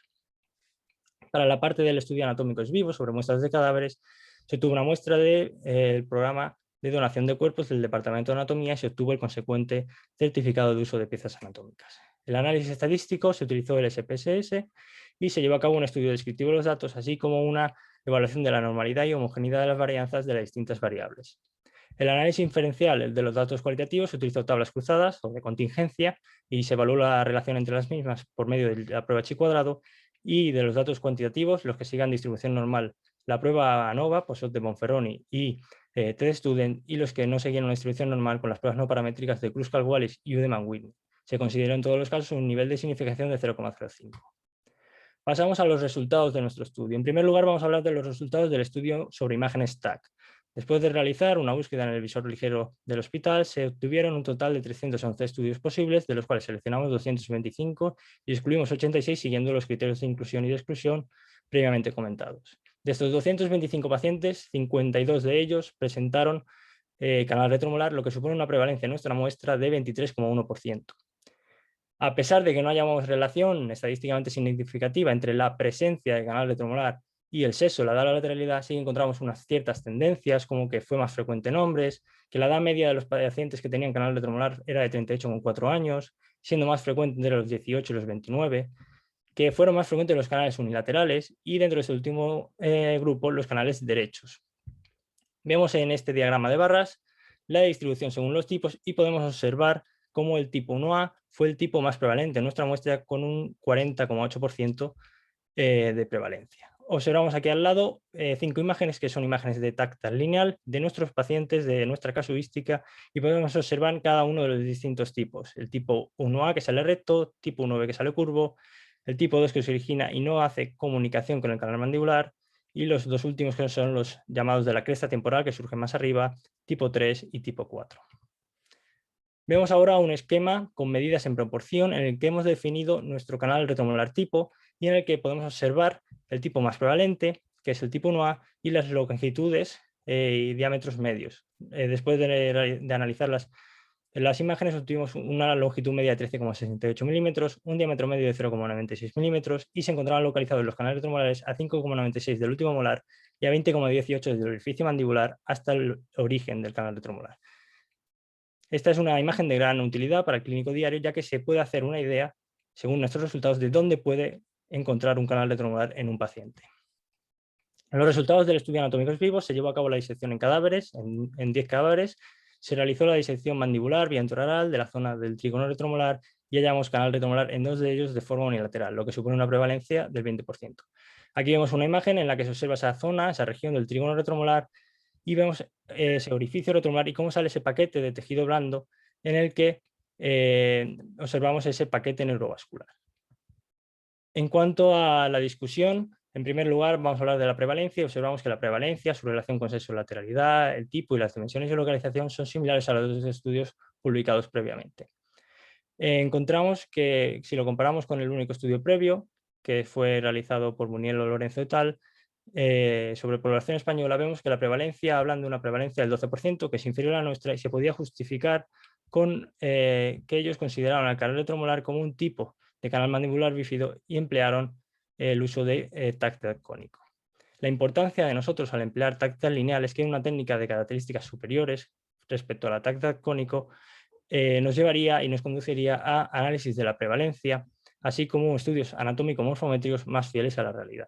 Para la parte del estudio anatómicos vivos sobre muestras de cadáveres, se obtuvo una muestra del programa de donación de cuerpos del Departamento de Anatomía y se obtuvo el consecuente certificado de uso de piezas anatómicas. El análisis estadístico se utilizó el SPSS y se llevó a cabo un estudio descriptivo de los datos, así como una evaluación de la normalidad y homogeneidad de las varianzas de las distintas variables. El análisis inferencial, el de los datos cualitativos, se utilizó tablas cruzadas o de contingencia y se evaluó la relación entre las mismas por medio de la prueba chi cuadrado, y de los datos cuantitativos, los que sigan distribución normal, la prueba ANOVA, Poisson de Bonferroni y T-Student, y los que no seguían una distribución normal con las pruebas no paramétricas de Kruskal-Wallis y Udemann-Whitney. Se consideró en todos los casos un nivel de significación de 0,05. Pasamos a los resultados de nuestro estudio. En primer lugar, vamos a hablar de los resultados del estudio sobre imágenes STAC. Después de realizar una búsqueda en el visor ligero del hospital, se obtuvieron un total de 311 estudios posibles, de los cuales seleccionamos 225 y excluimos 86 siguiendo los criterios de inclusión y de exclusión previamente comentados. De estos 225 pacientes, 52 de ellos presentaron canal retromolar, lo que supone una prevalencia en nuestra muestra de 23,1%. A pesar de que no hayamos relación estadísticamente significativa entre la presencia de canal retromolar y el sexo, la edad o la lateralidad, sí encontramos unas ciertas tendencias, como que fue más frecuente en hombres, que la edad media de los pacientes que tenían canal retromolar era de 38,4 años, siendo más frecuente entre los 18 y los 29, que fueron más frecuentes los canales unilaterales y dentro de este último grupo los canales derechos. Vemos en este diagrama de barras la distribución según los tipos y podemos observar cómo el tipo 1A fue el tipo más prevalente en nuestra muestra con un 40,8% de prevalencia. Observamos aquí al lado 5 imágenes que son imágenes de tactal lineal de nuestros pacientes, de nuestra casuística, y podemos observar cada uno de los distintos tipos. El tipo 1A que sale recto, tipo 1B que sale curvo, el tipo 2 que se origina y no hace comunicación con el canal mandibular, y los dos últimos que son los llamados de la cresta temporal que surgen más arriba, tipo 3 y tipo 4. Vemos ahora un esquema con medidas en proporción en el que hemos definido nuestro canal retromolar tipo y en el que podemos observar el tipo más prevalente, que es el tipo 1A, y las longitudes y diámetros medios. Después de analizar las imágenes, obtuvimos una longitud media de 13,68 milímetros, un diámetro medio de 0,96 milímetros y se encontraban localizados los canales retromolares a 5,96 del último molar y a 20,18 desde el orificio mandibular hasta el origen del canal retromolar. Esta es una imagen de gran utilidad para el clínico diario, ya que se puede hacer una idea, según nuestros resultados, de dónde puede encontrar un canal retromolar en un paciente. En los resultados del estudio anatómicos vivos se llevó a cabo la disección en cadáveres, en 10 cadáveres, se realizó la disección mandibular vía intraoral de la zona del trígono retromolar y hallamos canal retromolar en 2 de ellos de forma unilateral, lo que supone una prevalencia del 20%. Aquí vemos una imagen en la que se observa esa zona, esa región del trígono retromolar, y vemos ese orificio retromolar y cómo sale ese paquete de tejido blando en el que observamos ese paquete neurovascular. En cuanto a la discusión, en primer lugar vamos a hablar de la prevalencia. Observamos que la prevalencia, su relación con sexo, lateralidad, el tipo y las dimensiones de localización son similares a los dos estudios publicados previamente. Encontramos que si lo comparamos con el único estudio previo, que fue realizado por Munielo, Lorenzo et al., sobre población española, vemos que la prevalencia, hablan de una prevalencia del 12%, que es inferior a la nuestra, y se podía justificar con que ellos consideraron al canal retromolar como un tipo de canal mandibular bífido y emplearon el uso de táctil cónico. La importancia de nosotros al emplear táctil lineal es que una técnica de características superiores respecto a la táctil cónico nos llevaría y nos conduciría a análisis de la prevalencia, así como estudios anatómico-morfométricos más fieles a la realidad.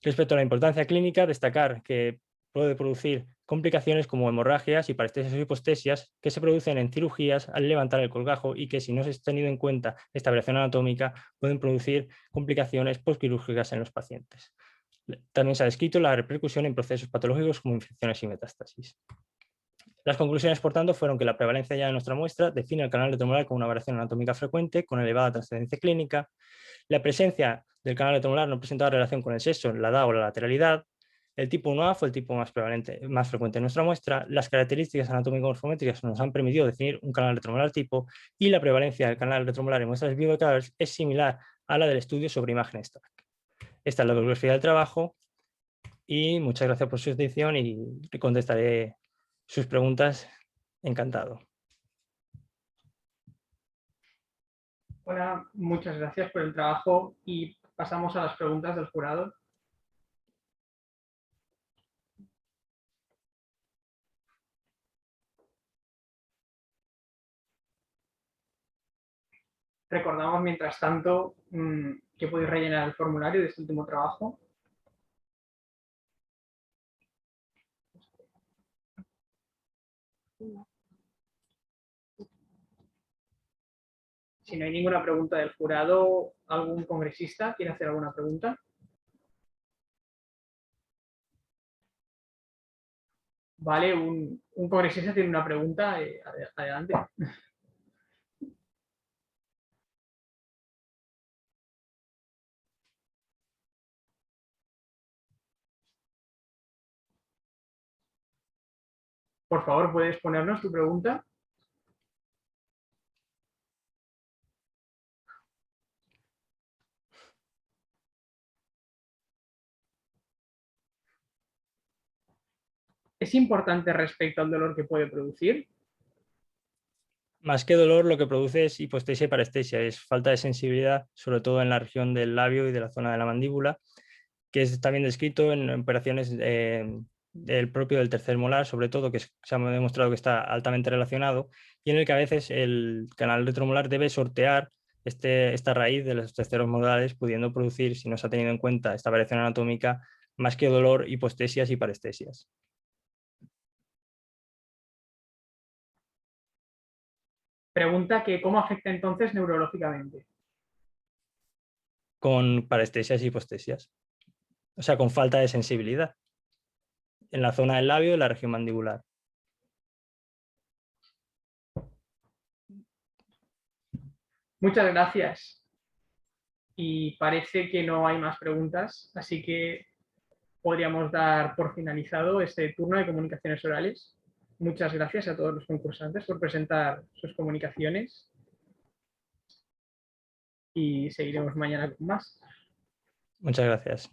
Respecto a la importancia clínica, destacar que puede producir complicaciones como hemorragias y parestesias o hipostesias que se producen en cirugías al levantar el colgajo y que, si no se ha tenido en cuenta esta variación anatómica, pueden producir complicaciones postquirúrgicas en los pacientes. También se ha descrito la repercusión en procesos patológicos como infecciones y metástasis. Las conclusiones, por tanto, fueron que la prevalencia ya de nuestra muestra define el canal retromolar como una variación anatómica frecuente con elevada trascendencia clínica. La presencia del canal retromolar no presentaba relación con el sexo, la edad o la lateralidad. El tipo 1A fue el tipo más frecuente en nuestra muestra. Las características anatómico-morfométricas nos han permitido definir un canal retromolar tipo y la prevalencia del canal retromolar en muestras biocadáveres es similar a la del estudio sobre imágenes STAC. Esta es la bibliografía del trabajo y muchas gracias por su atención y contestaré sus preguntas, encantado. Hola, muchas gracias por el trabajo y pasamos a las preguntas del jurado. Recordamos, mientras tanto, que podéis rellenar el formulario de este último trabajo. Si no hay ninguna pregunta del jurado, ¿algún congresista quiere hacer alguna pregunta? Vale, un congresista tiene una pregunta. Adelante. Por favor, ¿puedes ponernos tu pregunta? ¿Es importante respecto al dolor que puede producir? Más que dolor, lo que produce es hipoestesia y parestesia, es falta de sensibilidad, sobre todo en la región del labio y de la zona de la mandíbula, que está bien descrito en operaciones del propio del tercer molar, sobre todo, que se ha demostrado que está altamente relacionado, y en el que a veces el canal retromolar debe sortear esta raíz de los terceros molares, pudiendo producir, si no se ha tenido en cuenta esta variación anatómica, más que dolor, hipoestesias y parestesias. Pregunta que ¿cómo afecta entonces neurológicamente? Con parestesias y hipoestesias. O sea, con falta de sensibilidad en la zona del labio y la región mandibular. Muchas gracias. Y parece que no hay más preguntas, así que podríamos dar por finalizado este turno de comunicaciones orales. Muchas gracias a todos los concursantes por presentar sus comunicaciones y seguiremos mañana con más. Muchas gracias.